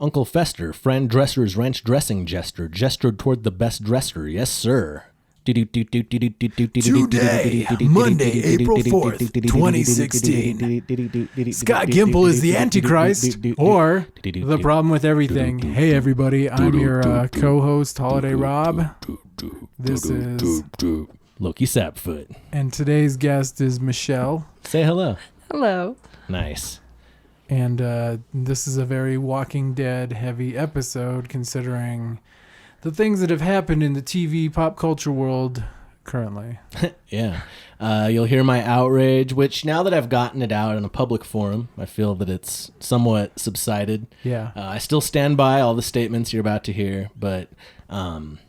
Uncle Fester, friend dresser's ranch dressing jester, gestured toward the best dresser. Yes, sir. Today, Monday, April 4th, 2016. Scott Gimple is the Antichrist, or the problem with everything. Hey, everybody, I'm your co-host, Holiday Rob. This is Lowki Sapfoot. And today's guest is Michelle. Say hello. Hello. Nice. And this is a very Walking Dead heavy episode, considering the things that have happened in the TV pop culture world currently. Yeah. You'll hear my outrage, which now that I've gotten it out in a public forum, I feel that it's somewhat subsided. Yeah. I still stand by all the statements you're about to hear, but I'm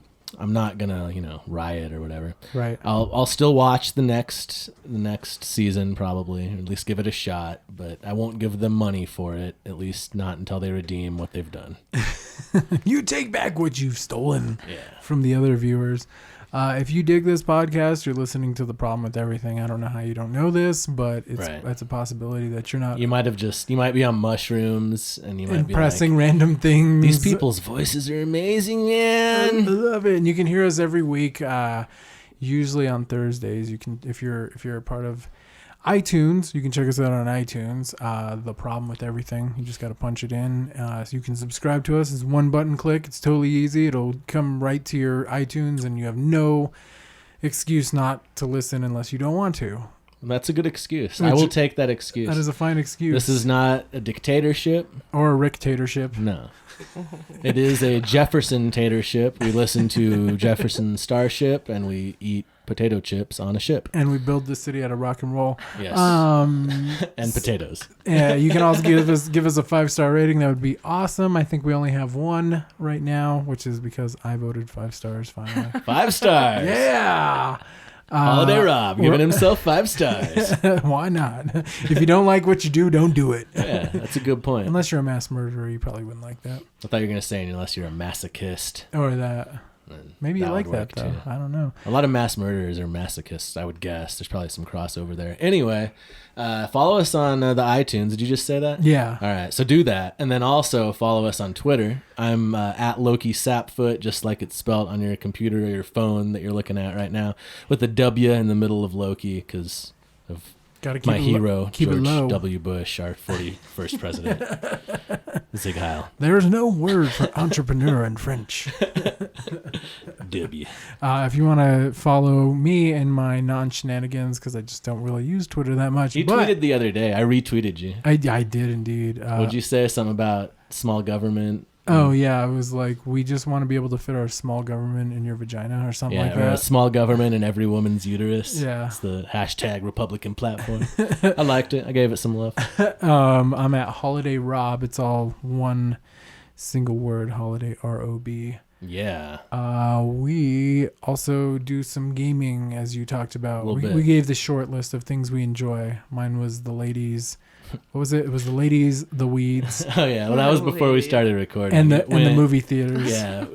not gonna, riot or whatever. Right. I'll still watch the next season probably, or at least give it a shot, but I won't give them money for it, at least not until they redeem what they've done. You take back what you've stolen from the other viewers. If you dig this podcast, you're listening to The Problem with Everything. I don't know how you don't know this, but it's a possibility that you're not. You might be on mushrooms and you might be pressing random things. These people's voices are amazing, man. I love it. And you can hear us every week, usually on Thursdays. You can, if you're a part of iTunes, you can check us out on iTunes. The Problem with Everything. You just got to punch it in. So you can subscribe to us. It's one button click. It's totally easy. It'll come right to your iTunes, and you have no excuse not to listen unless you don't want to. That's a good excuse. I will take that excuse. That is a fine excuse. This is not a dictatorship. Or a Rick-tatorship. No. It is a Jefferson-tatorship. We listen to Jefferson Starship, and we eat potato chips on a ship. And we build the city out of rock and roll. Yes. And potatoes. Yeah, you can also give us a 5-star rating. That would be awesome. I think we only have one right now, which is because I voted 5 stars finally. 5 stars. Yeah. Holiday Rob giving himself 5 stars. Why not? If you don't like what you do, don't do it. Yeah, that's a good point. Unless you're a mass murderer, you probably wouldn't like that. I thought you were going to say unless you're a masochist. Or that. Maybe you like that, though. Too. I don't know. A lot of mass murderers are masochists, I would guess. There's probably some crossover there. Anyway, follow us on the iTunes. Did you just say that? Yeah. All right, so do that. And then also follow us on Twitter. I'm at Lowki Sapfoot, just like it's spelled on your computer or your phone that you're looking at right now, with a W in the middle of Loki because of my hero, George W. Bush, our 41st president. Zig Heil. There's no word for entrepreneur in French. W. If you want to follow me and my non-shenanigans, because I just don't really use Twitter that much. You tweeted the other day. I retweeted you. I did indeed. Would you say something about small government? Oh, yeah. I was like, we just want to be able to fit our small government in your vagina or something like that. Yeah, small government in every woman's uterus. Yeah. It's the hashtag Republican platform. I liked it. I gave it some love. I'm at Holiday Rob. It's all one single word, Holiday R-O-B. Yeah. We also do some gaming, as you talked about. We gave the short list of things we enjoy. Mine was the ladies. What was it? It was the ladies, the weeds. Oh yeah, well that was before we started recording. And the movie theaters. Yeah,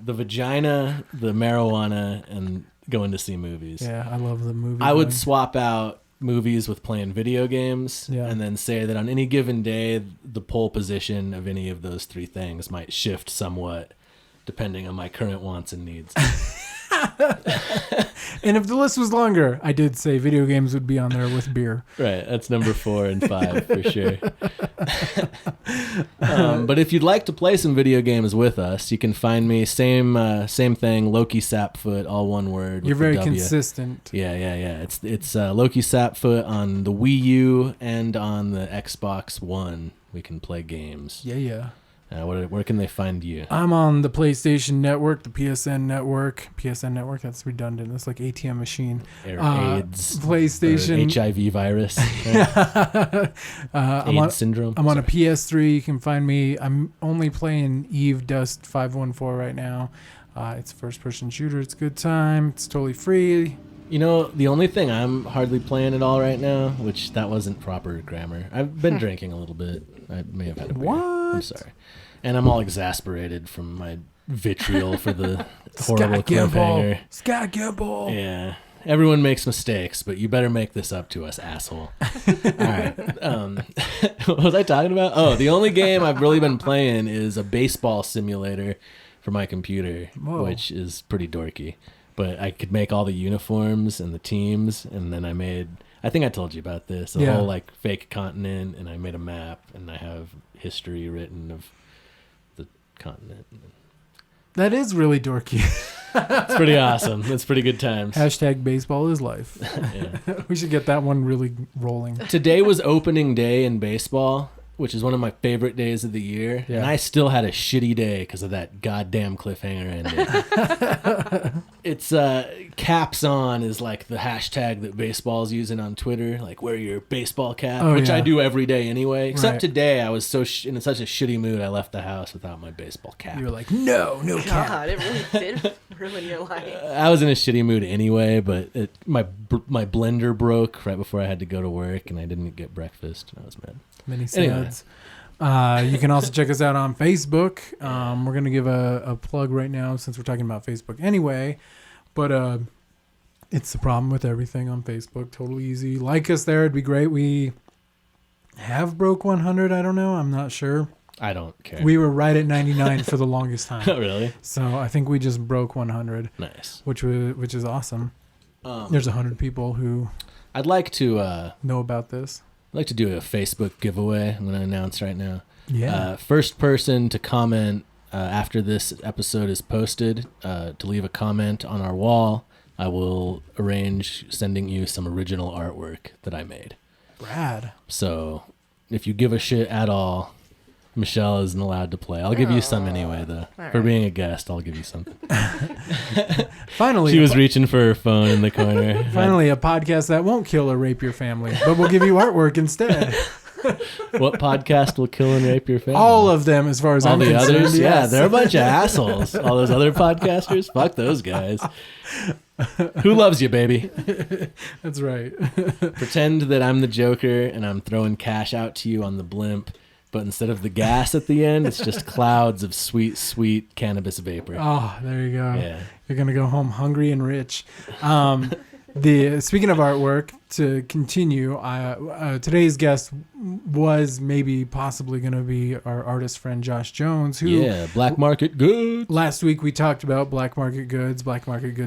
the vagina, the marijuana, and going to see movies. Yeah, I love the movie. I would swap out movies with playing video games, and then say that on any given day, the pole position of any of those 3 things might shift somewhat, depending on my current wants and needs. And if the list was longer, I did say video games would be on there with beer. Right, that's number 4 and 5 for sure. But if you'd like to play some video games with us, you can find me same thing, Lowki Sapfoot, all one word. You're very consistent. Yeah. It's Lowki Sapfoot on the Wii U and on the Xbox One. We can play games. Yeah. Where can they find you? I'm on the PlayStation Network, the PSN Network. PSN Network, that's redundant. That's like ATM machine. AIDS. PlayStation. HIV virus. Right? AIDS syndrome. I'm on a PS3. You can find me. I'm only playing Eve Dust 514 right now. It's a first-person shooter. It's a good time. It's totally free. The only thing I'm hardly playing at all right now, which that wasn't proper grammar. I've been drinking a little bit. I may have had a beer. What? I'm sorry. And I'm all exasperated from my vitriol for the horrible cliffhanger. Scott Gimple. Yeah. Everyone makes mistakes, but you better make this up to us, asshole. All right. What was I talking about? Oh, the only game I've really been playing is a baseball simulator for my computer, which is pretty dorky. But I could make all the uniforms and the teams, and then I think I told you about this, a whole like fake continent, and I made a map, and I have history written of the continent. That is really dorky. It's pretty awesome. It's pretty good times. Hashtag baseball is life. Yeah. We should get that one really rolling. Today was opening day in baseball, which is one of my favorite days of the year. Yeah. And I still had a shitty day because of that goddamn cliffhanger ending. It's caps on is like the hashtag that baseball's using on Twitter, like wear your baseball cap, which I do every day anyway. Except today I was so in such a shitty mood I left the house without my baseball cap. You were like, no cap. God, it really did ruin your life. I was in a shitty mood anyway, but my blender broke right before I had to go to work, and I didn't get breakfast, and I was mad. Many sads. Anyway. You can also check us out on Facebook. We're going to give a plug right now since we're talking about Facebook anyway. But it's the problem with everything on Facebook. Totally easy. Like us there. It'd be great. We have broke 100. I don't know. I'm not sure. I don't care. We were right at 99 for the longest time. Oh, really? So I think we just broke 100. Nice. Which is awesome. There's 100 people who I'd like to know about this. I'd like to do a Facebook giveaway. I'm going to announce right now. Yeah. First person to comment after this episode is posted to leave a comment on our wall, I will arrange sending you some original artwork that I made. Rad. So if you give a shit at all, Michelle isn't allowed to play. I'll give you some anyway, though. For being a guest, I'll give you something. Finally. She was reaching for her phone in the corner. Finally, a podcast that won't kill or rape your family, but will give you artwork instead. What podcast will kill and rape your family? All of them, as far as all I'm the concerned. Others? Yes. Yeah, they're a bunch of assholes. All those other podcasters? Fuck those guys. Who loves you, baby? That's right. Pretend that I'm the Joker and I'm throwing cash out to you on the blimp, but instead of the gas at the end, it's just clouds of sweet, sweet cannabis vapor. Oh, there you go. Yeah. You're going to go home hungry and rich. Speaking of artwork, to continue, today's guest was possibly going to be our artist friend Josh Jones, who Black Market Goods. Last week we talked about Black Market Goods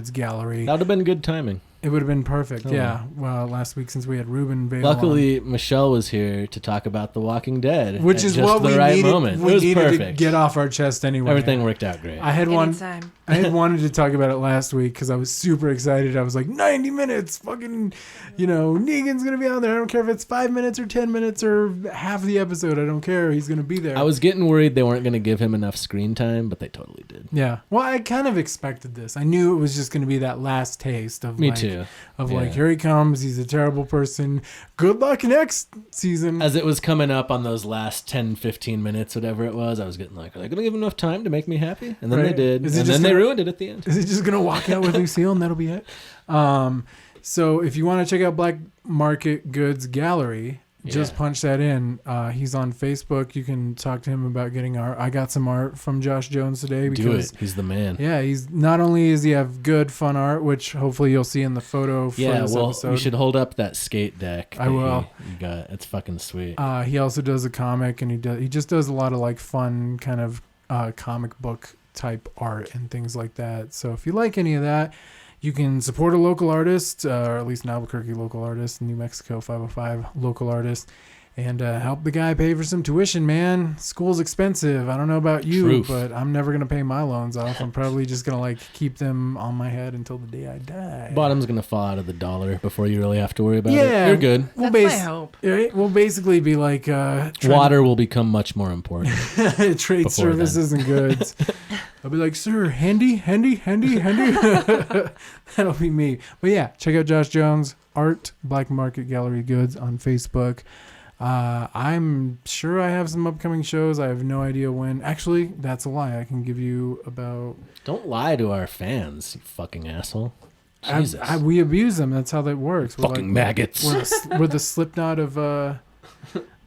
Gallery. That would have been good timing. It would have been perfect, yeah. Well, last week since we had Ruben Bale Luckily, Michelle was here to talk about The Walking Dead, which is just what the we right needed. moment. We it was needed perfect. to get off our chest anyway. Everything worked out great. I had wanted to talk about it last week because I was super excited. I was like, 90 minutes, fucking, Negan's gonna be on there. I don't care if it's 5 minutes or 10 minutes or half the episode. I don't care. He's gonna be there. I was getting worried they weren't gonna give him enough screen time, but they totally did. Yeah. Well, I kind of expected this. I knew it was just gonna be that last taste of Me too. Of here he comes. He's a terrible person. Good luck next season. As it was coming up on those last 10, 15 minutes, whatever it was, I was getting like, are they going to give enough time to make me happy? And then they did. And then they ruined it at the end. Is he just going to walk out with Lucille and that'll be it? So if you want to check out Black Market Goods Gallery, just punch that in. He's on Facebook. You can talk to him about getting art. I got some art from Josh Jones today. Because, do it. He's the man. Yeah, he's not only does he have good, fun art, which hopefully you'll see in the photo for this episode. You should hold up that skate deck. I will. You got it's fucking sweet. He also does a comic, and he just does a lot of like fun kind of comic book type art and things like that. So if you like any of that, you can support a local artist, or at least an Albuquerque local artist, New Mexico 505 local artist, and help the guy pay for some tuition, man. School's expensive. I don't know about you, but I'm never going to pay my loans off. I'm probably just going to keep them on my head until the day I die. Bottom's going to fall out of the dollar before you really have to worry about it. You're good. That's my hope. We'll basically be like... water will become much more important. Trade services and goods. I'll be like, sir, handy. That'll be me. But yeah, check out Josh Jones, Art, Black Market Gallery Goods on Facebook. I'm sure I have some upcoming shows. I have no idea when. Actually, that's a lie. I can give you about... Don't lie to our fans, you fucking asshole. Jesus. We abuse them. That's how that works. Fucking maggots. We're the Slipknot of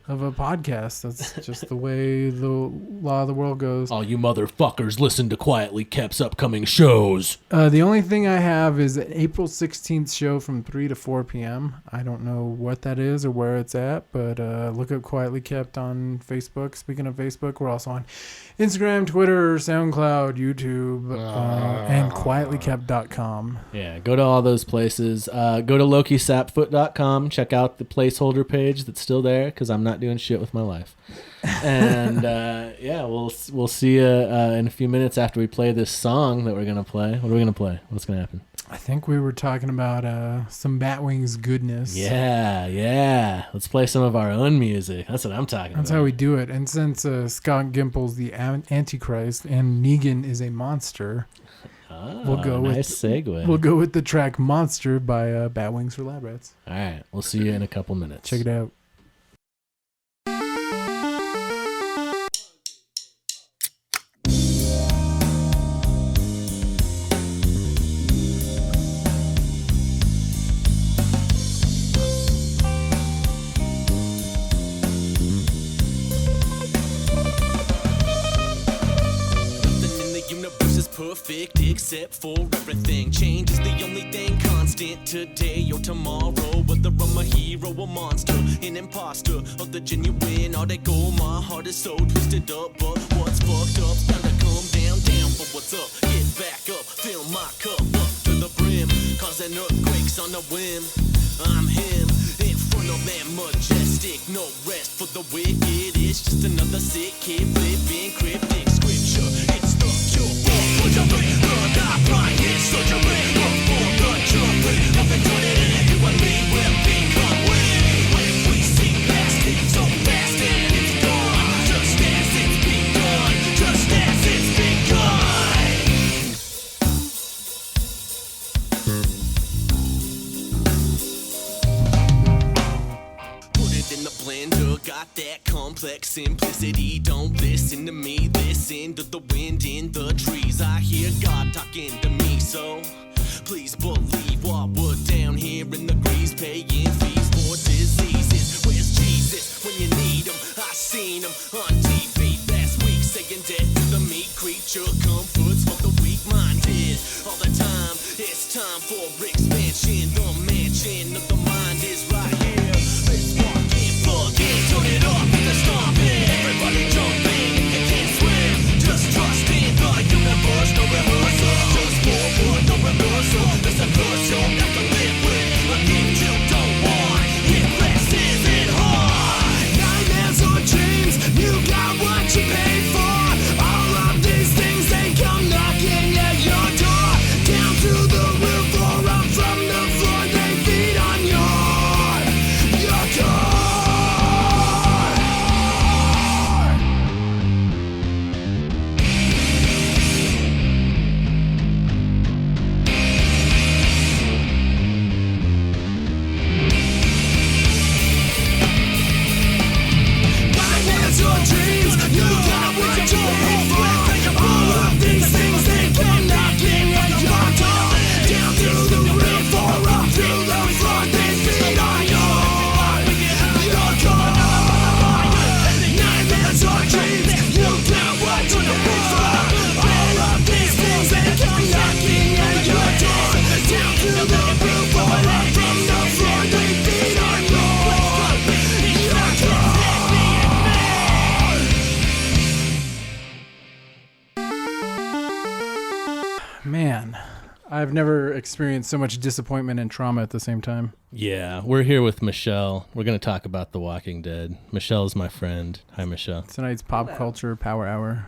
of a podcast. That's just the way the law of the world goes. All you motherfuckers listen to Quietly Kept's upcoming shows. The only thing I have is an April 16th show from 3 to 4 p.m. I don't know what that is or where it's at, but look up Quietly Kept on Facebook. Speaking of Facebook, we're also on Instagram, Twitter, SoundCloud, YouTube, and quietlykept.com. Yeah, go to all those places. Go to LokiSapfoot.com. Check out the placeholder page that's still there because I'm not doing shit with my life. And yeah, we'll see you in a few minutes after we play this song that we're gonna play. What are we gonna play? What's gonna happen? I think we were talking about some Batwings goodness. Yeah. Let's play some of our own music. That's what I'm talking about. That's how we do it. And since Scott Gimple's the Antichrist and Negan is a monster, we'll go nice segue. We'll go with the track "Monster" by Batwings for Lab Rats. All right, we'll see you in a couple minutes. Check it out. Perfect except for everything. Change is the only thing constant today or tomorrow. Whether I'm a hero or monster, an imposter or the genuine, all that go. My heart is so twisted up, but what's fucked up's bound to come down. But what's up? Get back up, fill my cup up to the brim, causing earthquakes on a whim. I'm him in front of that majestic. No rest for the wicked. It's just another sick kid flipping cryptic scripture. It's the cure. Got that complex simplicity. Don't listen to me, listen to the wind in the trees. I hear God talking to me, so please believe what we're down here in the grease, paying fees for diseases. Where's Jesus when you need him? I seen him on TV last week saying death to the meat creature, comforts for the weak-minded. All the time, it's time for expansion. The mansion of the mind is right here. Let's walk in, plug in, turn it up with the stomping. Everybody jump in if you can't swim. Just trust in the universe, no rehearsal. Just forward, no reversal. There's a curse you'll have to live with. A gift you don't want. It blesses it hard. Nightmares or dreams, you got what you paid for. All of these things, they come knocking at your door. Down to the roof or up from the floor, they feed on your door. Nightmares or dreams, you got what you paid for. All of these things, they come knocking at your door. Down to the roof or up to the floor, they feed on your door. Nightmares or dreams, you got what you paid for. All of these things, they come knocking at your door. Down to the roof or up from the floor, they feed on your door. Man, I've never experienced so much disappointment and trauma at the same time. Yeah, we're here with Michelle. We're going to talk about The Walking Dead. Michelle's my friend. Hi, Michelle. Tonight's pop culture power hour.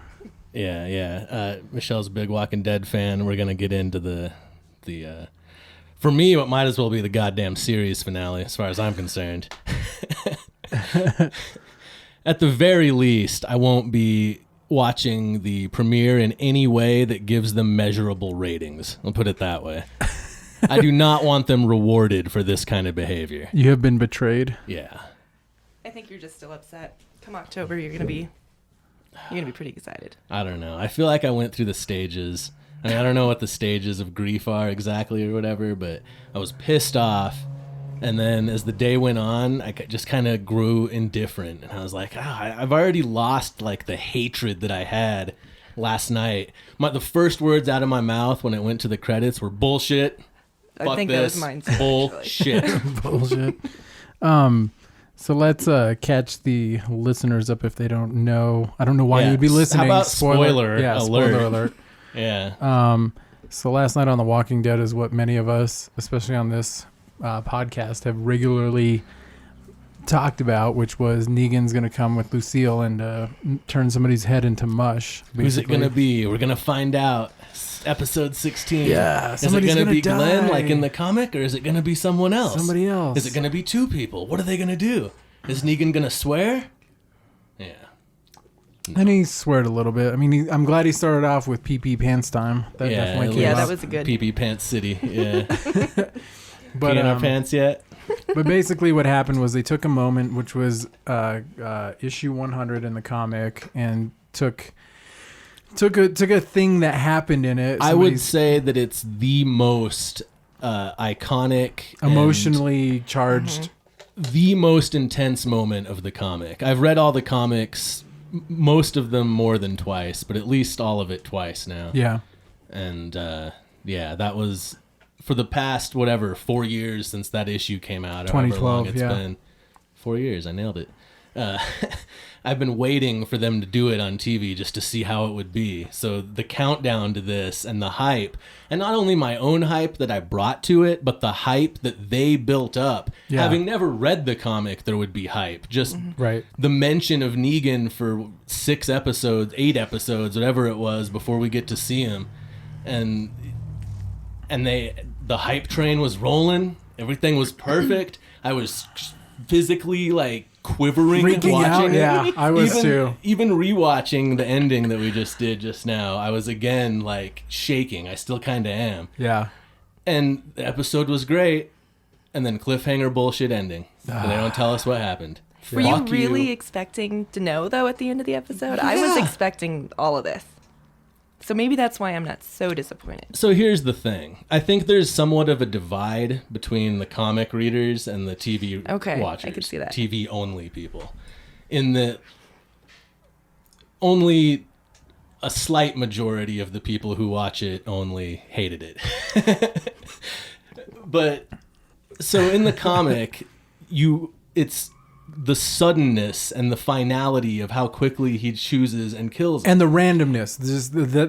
Yeah. Michelle's a big Walking Dead fan. We're going to get into the for me, what might as well be the goddamn series finale, as far as I'm concerned. At the very least, I won't be watching the premiere in any way that gives them measurable ratings. I'll put it that way. I do not want them rewarded for this kind of behavior. You have been betrayed. Yeah. I think you're just still upset. Come October, you're gonna be pretty excited. I don't know. I feel like I went through the stages. I mean, I don't know what the stages of grief are exactly or whatever, but I was pissed off. And then as the day went on, I just kind of grew indifferent. And I was like, I've already lost like the hatred that I had last night. The first words out of my mouth when it went to the credits were bullshit. I think that was mine too, bullshit. Bullshit. So let's catch the listeners up if they don't know. I don't know why you would be listening. How about spoiler alert? Spoiler alert. Yeah. So last night on The Walking Dead is what many of us, especially on this podcast, have regularly talked about, which was Negan's going to come with Lucille and turn somebody's head into mush. Basically. Who's it going to be? We're going to find out. Episode 16. Yeah. Is it going to be Glenn like in the comic, or is it going to be someone else? Somebody else. Is it going to be two people? What are they going to do? Is Negan going to swear? Yeah. And he sweared a little bit. I mean, I'm glad he started off with PP Pants Time. That definitely came up. That was a good PP Pants City. Yeah. But in our pants yet? But basically what happened was they took a moment, which was issue 100 in the comic, and took a thing that happened in it. I would say that it's the most iconic, emotionally charged, the most intense moment of the comic. I've read all the comics, most of them more than twice, but at least all of it twice now. Yeah. And that was for the past 4 years since that issue came out. 2012. It's been 4 years. I nailed it. I've been waiting for them to do it on TV just to see how it would be. So the countdown to this and the hype, and not only my own hype that I brought to it, but the hype that they built up. Yeah. Having never read the comic, there would be hype. Just the mention of Negan for 6 episodes, 8 episodes, whatever it was, before we get to see him. And the hype train was rolling. Everything was perfect. I was physically like quivering freaking watching out. it. Yeah, I was too. Even rewatching the ending that we just did just now, I was again like shaking. I still kind of am. Yeah. And the episode was great, and then cliffhanger bullshit ending. And they don't tell us what happened. Were you really expecting to know though at the end of the episode? Yeah. I was expecting all of this. So maybe that's why I'm not so disappointed. So here's the thing. I think there's somewhat of a divide between the comic readers and the TV watchers. I could see that. TV only people. In that only a slight majority of the people who watch it only hated it. But so in the comic, it's the suddenness and the finality of how quickly he chooses and kills them. And the randomness.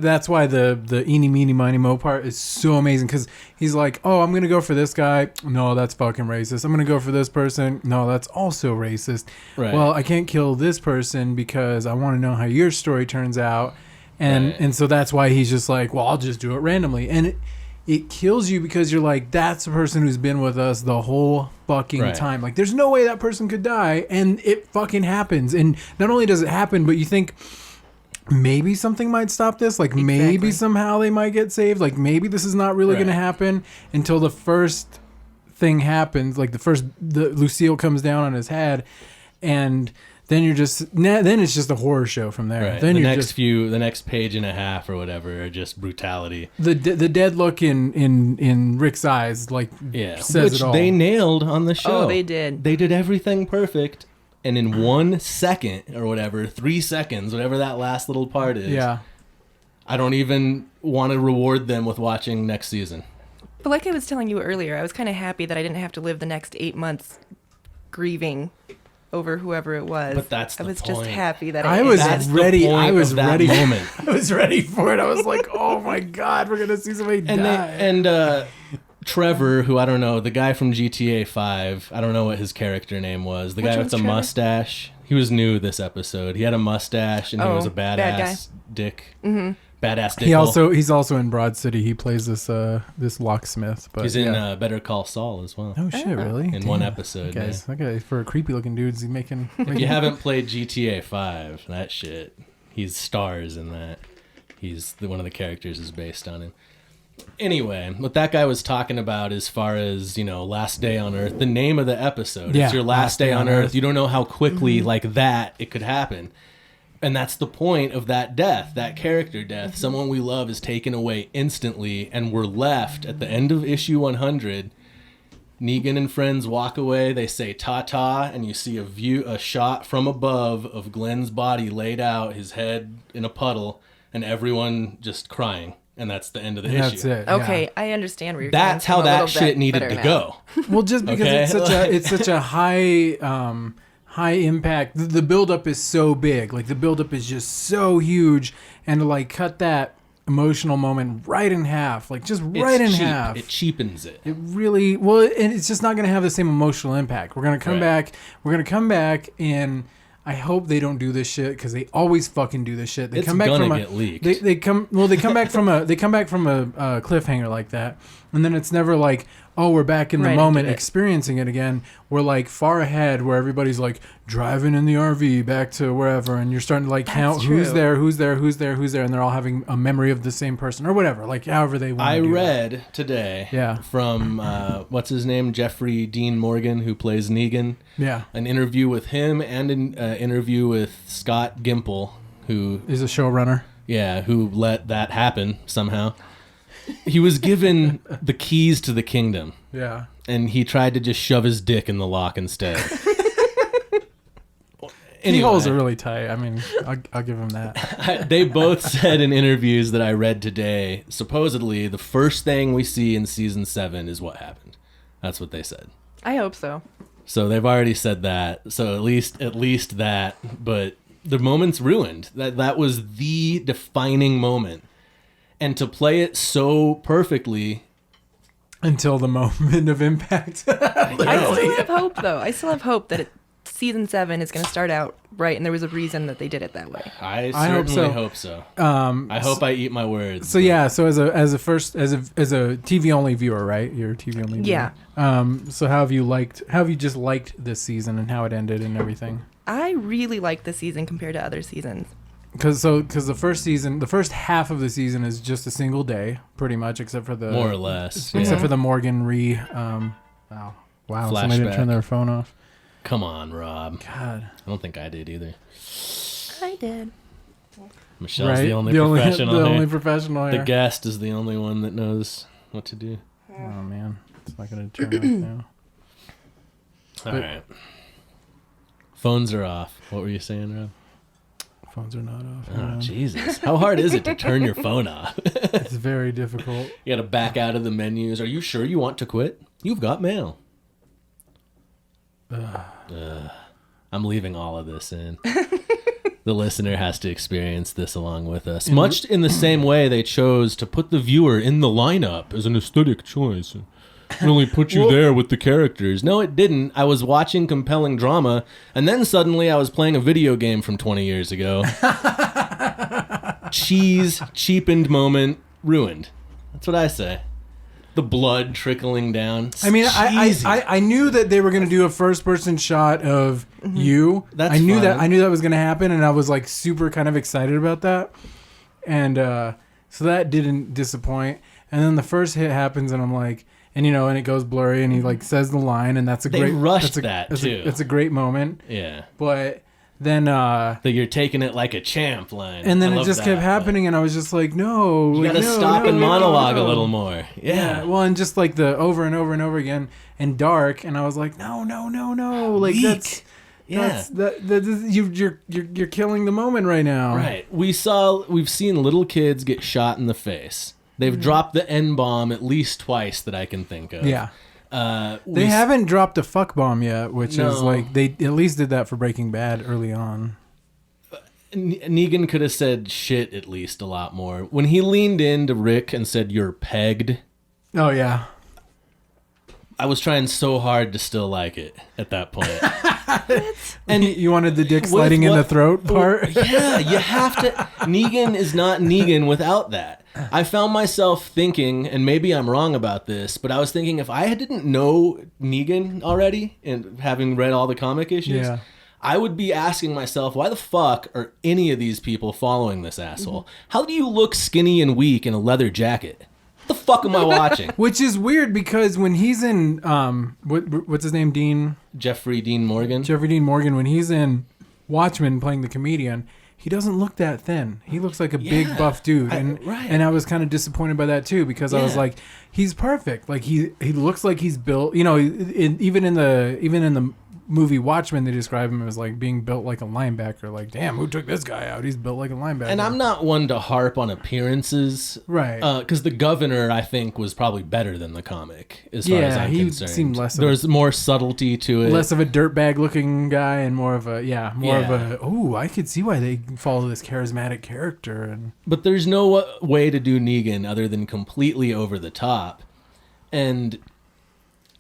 That's why the eeny, meeny, miny, mo part is so amazing, because he's like, oh, I'm going to go for this guy. No, that's fucking racist. I'm going to go for this person. No, that's also racist. Right. Well, I can't kill this person because I want to know how your story turns out. And so that's why he's just like, well, I'll just do it randomly. And it kills you because you're like, that's a person who's been with us the whole fucking time. Like, there's no way that person could die, and it fucking happens. And not only does it happen, but you think maybe something might stop this. Like, maybe somehow they might get saved. Like, maybe this is not really going to happen until the first thing happens. Like, the Lucille comes down on his head, and then it's just a horror show from there. Right. Then the next page and a half or whatever are just brutality. The dead look in Rick's eyes, like, says which it all. they nailed on the show. Oh, they did. They did everything perfect, and in 1 second or whatever, 3 seconds, whatever that last little part is. Yeah. I don't even want to reward them with watching next season. But like I was telling you earlier, I was kind of happy that I didn't have to live the next 8 months grieving over whoever it was. But that's the I was point. just happy that I was ready. I was ready. Moment. I was ready for it. I was like, "Oh my god, we're gonna see somebody die." And Trevor, who I don't know, the guy from GTA 5, I don't know what his character name was. The guy with the mustache. He was new this episode. He had a mustache and he was a badass dick. Mm-hmm. Badass dick. He's also in Broad City. He plays this locksmith. But he's in Better Call Saul as well. Oh shit, really? In one episode. Guys, that guy, for a creepy looking dude, is he making If you haven't played GTA 5, that shit, he's stars in that. One of the characters is based on him. Anyway, what that guy was talking about as far as, Last Day on Earth, the name of the episode, it's your last day on Earth. You don't know how quickly like that it could happen. And that's the point of that death, that character death. Someone we love is taken away instantly, and we're left at the end of issue 100 Negan and friends walk away. They say ta-ta, and you see a shot from above of Glenn's body laid out, his head in a puddle, and everyone just crying. And that's the end of the issue. That's it. Okay, I understand where you're That's how that shit needed to go. Well, just because Okay? it's such a high impact. The buildup is so big. Like the buildup is just so huge, and to like cut that emotional moment right in half, like just right in half. It cheapens it. It really and it's just not going to have the same emotional impact. We're going to come back. We're going to come back, and I hope they don't do this shit because they always fucking do this shit. They It's come back gonna from get leaked. They come back from a cliffhanger like that, and then it's never like, oh, we're back in the Right moment into it. experiencing it again. We're like far ahead where everybody's like driving in the RV back to wherever, and you're starting to like count true. who's there, and they're all having a memory of the same person or whatever, like however they want. I read today from what's his name, Jeffrey Dean Morgan, who plays Negan. Yeah, An interview with him and an interview with Scott Gimple, who he's a showrunner. who let that happen somehow. He was given the keys to the kingdom, Yeah. and he tried to just shove his dick in the lock instead. Keyholes are really tight. I mean, I'll give him that. They both said in interviews that I read today, supposedly the first thing we see in season 7 is what happened. That's what they said. I hope so. So they've already said that. So at least that. But the moment's ruined. That was the defining moment, and to play it so perfectly Until the moment of impact. I still have hope, though. I still have hope that season 7 is going to start out right, and there was a reason that they did it that way. I hope certainly so. hope so. I hope I eat my words. So yeah, so as a TV only viewer, right? You're a TV only viewer. Yeah. So how have you just liked this season and how it ended and everything? I really like this season compared to other seasons. Because the first half of the season is just a single day, pretty much, except for the More or less. except Yeah. for the Morgan Wow, somebody didn't turn their phone off. Come on, Rob. God, I don't think I did either. I did. Michelle's right? the only professional the here. only professional The here. guest is the only one that knows what to do. Oh man, it's not gonna turn off now. All right. Phones are off. What were you saying, Rob? Phones are not off. Oh, man. Jesus. How hard is it to turn your phone off? It's very difficult. You got to back out of the menus. Are you sure you want to quit? You've got mail. I'm leaving all of this in. The listener has to experience this along with us. Much in the same way they chose to put the viewer in the lineup as an aesthetic choice. It only put you there with the characters. No, it didn't. I was watching compelling drama, and then suddenly I was playing a video game from 20 years ago. Cheapened moment, ruined. That's what I say. The blood trickling down. I mean, Cheesy. I knew that they were going to do a first-person shot of you. That's I knew fine. that was going to happen, and I was like super kind of excited about that. And so that didn't disappoint. And then the first hit happens, and I'm like, and it goes blurry, and he like says the line, and that's a They great. rushed that's too. It's a great moment. Yeah. But then That you're taking it like a champ line. and then I it love just that, kept but happening, and I was just like, no, You like, gotta no, stop no, and no, monologue no. a little more. Yeah. Well, and just like the over and over and over again, and dark, and I was like, no, like Weak. that's. Yeah. You're killing the moment right now. Right. We've seen little kids get shot in the face. They've dropped the N-bomb at least twice that I can think of. Yeah. They haven't dropped a fuck bomb yet, which No. is like they at least did that for Breaking Bad early on. Negan could have said shit at least a lot more. When he leaned into Rick and said, "You're pegged," Oh yeah. I was trying so hard to still like it at that point. And you wanted the dick With sliding in the what- throat part. Yeah, you have to. Negan is not Negan without that. I found myself thinking, and maybe I'm wrong about this, but I was thinking if I didn't know Negan already and having read all the comic issues, Yeah. I would be asking myself, why the fuck are any of these people following this asshole? How do you look skinny and weak in a leather jacket? What the fuck am I watching? Which is weird because when he's in what's his name, Jeffrey Dean Morgan. Jeffrey Dean Morgan, when he's in Watchmen playing the comedian, he doesn't look that thin. He looks like a big buff dude, and I was kind of disappointed by that too, because I was like, he's perfect. Like he looks like he's built. You know, even in the movie Watchmen, they describe him as like being built like a linebacker. Like, damn, who took this guy out? He's built like a linebacker. And I'm not one to harp on appearances, right? Because the Governor, I think, was probably better than the comic as far as I'm concerned. Seemed less. There's more subtlety to it. Less of a dirtbag looking guy, and more of a I could see why they follow this charismatic character. And but there's no way to do Negan other than completely over the top, and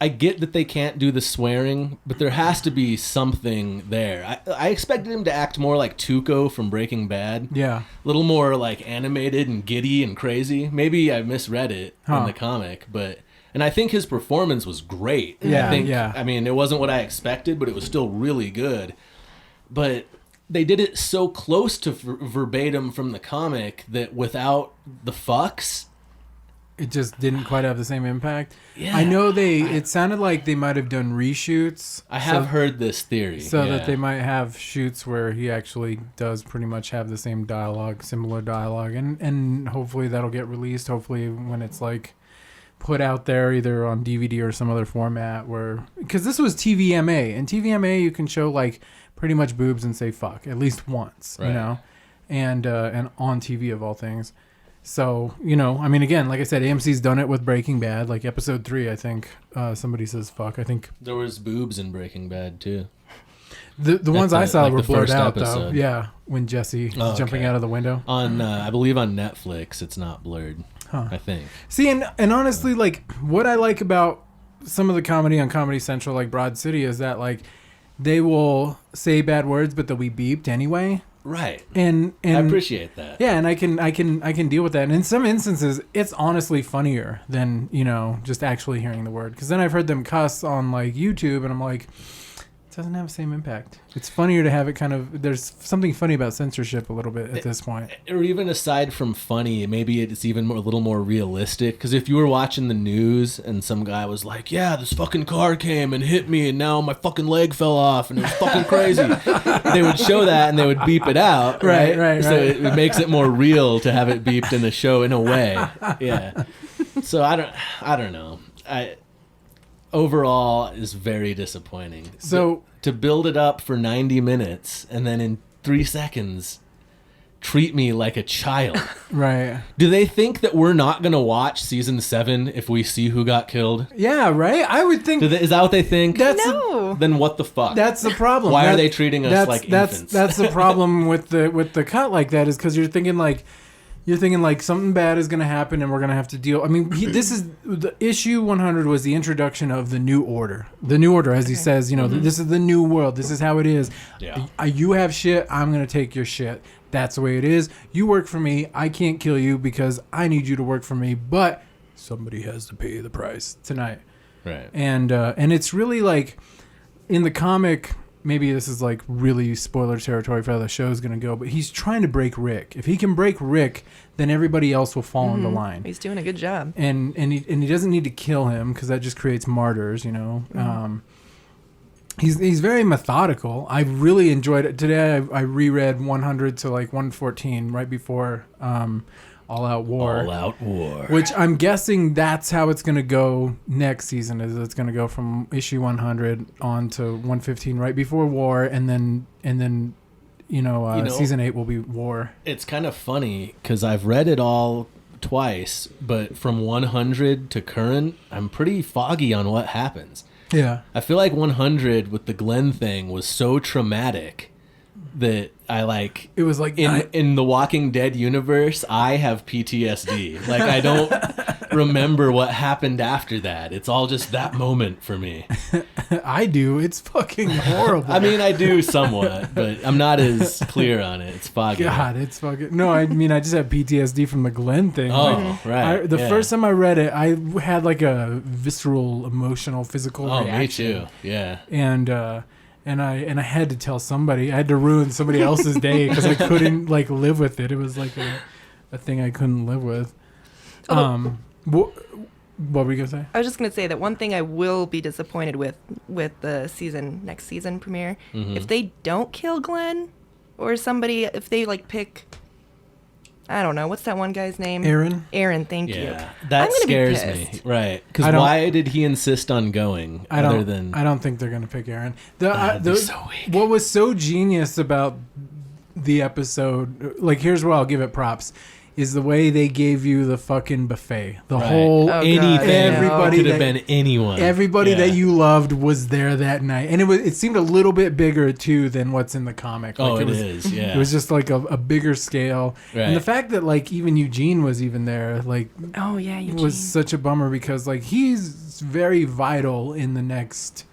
I get that they can't do the swearing, but there has to be something there. I expected him to act more like Tuco from Breaking Bad. Yeah. A little more like animated and giddy and crazy. Maybe I misread it in the comic, and I think his performance was great. Yeah, I mean, it wasn't what I expected, but it was still really good. But they did it so close to verbatim from the comic that without the fucks, it just didn't quite have the same impact. Yeah. I know it sounded like they might have done reshoots. I have heard this theory. So that they might have shoots where he actually does pretty much have the same dialogue, similar dialogue. And hopefully that'll get released. Hopefully when it's like put out there either on DVD or some other format because this was TVMA. And TVMA, you can show like pretty much boobs and say fuck at least once, you know, and on TV of all things. So, you know, I mean, again, like I said, AMC's done it with Breaking Bad, like episode 3, I think. Somebody says fuck. I think there was boobs in Breaking Bad too. The ones I saw were blurred out episode. though. Yeah, when Jesse is jumping out of the window. On I believe on Netflix, it's not blurred. I think. See, and honestly, like what I like about some of the comedy on Comedy Central, like Broad City, is that like they will say bad words, but they'll be beeped anyway. Right. And I appreciate that. Yeah, and I can deal with that. And in some instances, it's honestly funnier than, you know, just actually hearing the word. Because then I've heard them cuss on like YouTube, and I'm like, it doesn't have the same impact. It's funnier to have it kind of. There's something funny about censorship a little bit at this point. Or even aside from funny, maybe it's even a little more realistic. Because if you were watching the news and some guy was like, "Yeah, this fucking car came and hit me, and now my fucking leg fell off, and it was fucking crazy," they would show that and they would beep it out, right? So it makes it more real to have it beeped in the show in a way. Yeah. So I don't know. Overall is very disappointing. So to build it up for 90 minutes and then in 3 seconds treat me like a child. Right. Do they think that we're not going to watch season 7 if we see who got killed? Yeah, right? I would think. Is that what they think? No. Then what the fuck? That's the problem. Why are they treating us like infants? That's the problem with the cut like that, is because you're thinking like something bad is going to happen and we're going to have to deal. I mean, this is the issue 100 was the introduction of the new order. The new order, as he says, you know, this is the new world. This is how it is. Yeah. You have shit. I'm going to take your shit. That's the way it is. You work for me. I can't kill you because I need you to work for me, but somebody has to pay the price tonight. Right. And it's really like in the comic, maybe this is like really spoiler territory for how the show's going to go, but he's trying to break Rick. If he can break Rick, then everybody else will fall into line. He's doing a good job. And he doesn't need to kill him because that just creates martyrs, you know. He's very methodical. I really enjoyed it. Today I reread 100 to like 114 right before All Out War. All Out War. Which I'm guessing that's how it's going to go next season. Is it's going to go from issue 100 on to 115 right before War, and then season 8 will be War. It's kind of funny because I've read it all twice, but from 100 to current, I'm pretty foggy on what happens. Yeah. I feel like 100 with the Glenn thing was so traumatic that I like it was like in the Walking Dead universe, I have PTSD. Like I don't remember what happened after that. It's all just that moment for me. I do. It's fucking horrible. I mean, I do somewhat, but I'm not as clear on it. It's foggy. God, it's fucking no. I mean, I just have PTSD from the Glenn thing. Oh, right. The first time I read it, I had like a visceral, emotional, physical reaction. Oh, me too. Yeah. And I had to tell somebody. I had to ruin somebody else's day because I couldn't like live with it. It was like a thing I couldn't live with. What were you gonna say? I was just gonna say that one thing I will be disappointed with the next season premiere, if they don't kill Glenn, or somebody, if they like pick, I don't know, what's that one guy's name? Aaron, thank you. Yeah, I'm that gonna be scares me. pissed. Right. Because why did he insist on going I other than... don't think they're going to pick Aaron. That'd be so weak. What was so genius about the episode, like, here's where I'll give it props, is the way they gave you the fucking buffet. The Right. whole... Oh, Anything. God, everybody could that- have been anyone. Everybody Yeah. that you loved was there that night. And it seemed a little bit bigger, too, than what's in the comic. Oh, Like, it is, yeah. It was just like a bigger scale. Right. And the fact that, like, even Eugene was even there, like, Oh yeah, Eugene. was such a bummer because, like, he's very vital in the next,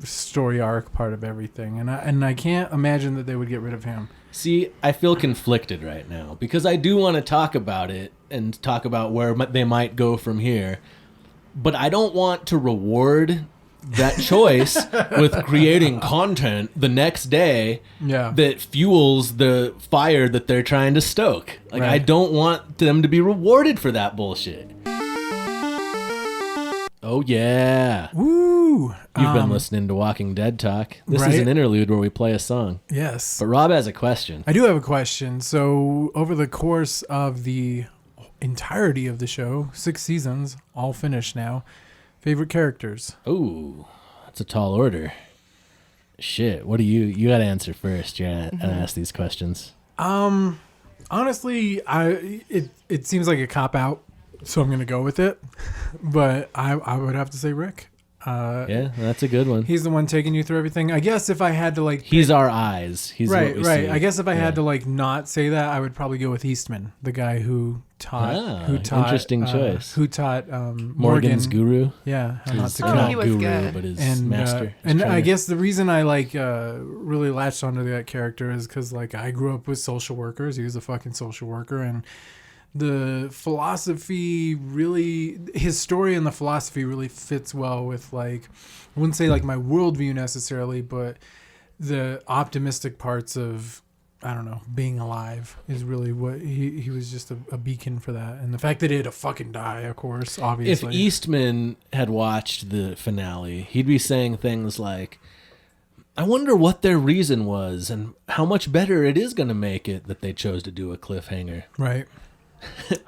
story arc part of everything. And I can't imagine that they would get rid of him. See, I feel conflicted right now because I do want to talk about it and talk about where they might go from here, but I don't want to reward that choice with creating content the next day Yeah. that fuels the fire that they're trying to stoke. Like, Right. I don't want them to be rewarded for that bullshit. Oh, yeah. Woo! You've been listening to Walking Dead Talk. This is right? an interlude where we play a song. Yes. But Rob has a question. I do have a question. So, over the course of the entirety of the show, 6 seasons, all finished now, favorite characters? Ooh, that's a tall order. Shit, what do you got to answer first? You're gonna ask these questions. Honestly, it seems like a cop out, so I'm gonna go with it. But I would have to say Rick. Yeah, that's a good one. He's the one taking you through everything. I guess if I had to like, He's our eyes. He's right. what we see. I guess if I Yeah. had to like not say that, I would probably go with Eastman, the guy who taught. Interesting choice. Who taught Morgan's Morgan, guru. Yeah, how not His, to Oh, kill. not he was guru, good. but his And master. and his I trainer. guess the reason I like really latched onto that character is because like I grew up with social workers. He was a fucking social worker, and the philosophy really, his story and the philosophy really fits well with like, I wouldn't say like my worldview necessarily, but the optimistic parts of, I don't know, being alive is really what he was just a beacon for that. And the fact that he had to fucking die, of course, obviously. If Eastman had watched the finale, he'd be saying things like, I wonder what their reason was and how much better it is going to make it that they chose to do a cliffhanger. Right.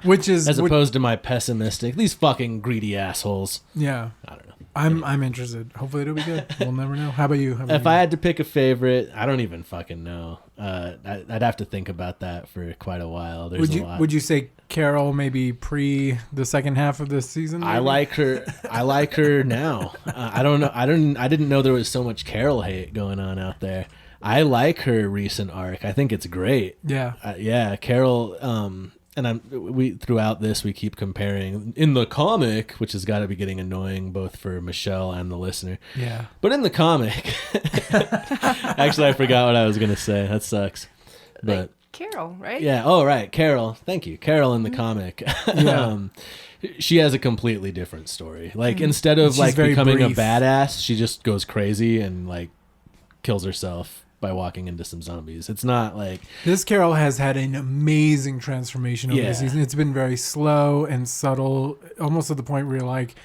Which is As opposed to my pessimistic, these fucking greedy assholes. yeah. I don't know. I'm interested. Hopefully it'll be good. We'll never know. How about you? If I had to pick a favorite, I don't even fucking know. I'd have to think about that for quite a while. There's a lot. Would you say Carol maybe pre the second half of this season? I maybe? like her. I like her now. I don't know. I didn't know there was so much Carol hate going on out there. I like her recent arc. I think it's great. Yeah. Yeah, Carol. And we throughout this we keep comparing in the comic, which has got to be getting annoying both for Michelle and the listener. Yeah. But in the comic, actually, I forgot what I was gonna say. That sucks. But Like Carol, right? yeah. Oh, right. Carol. Thank you. Carol in the comic. Yeah. She has a completely different story. Like, instead of She's like very becoming brief. a badass, she just goes crazy and like kills herself by walking into some zombies. It's not like This Carol has had an amazing transformation over Yeah. the season. It's been very slow and subtle, almost to the point where you're like,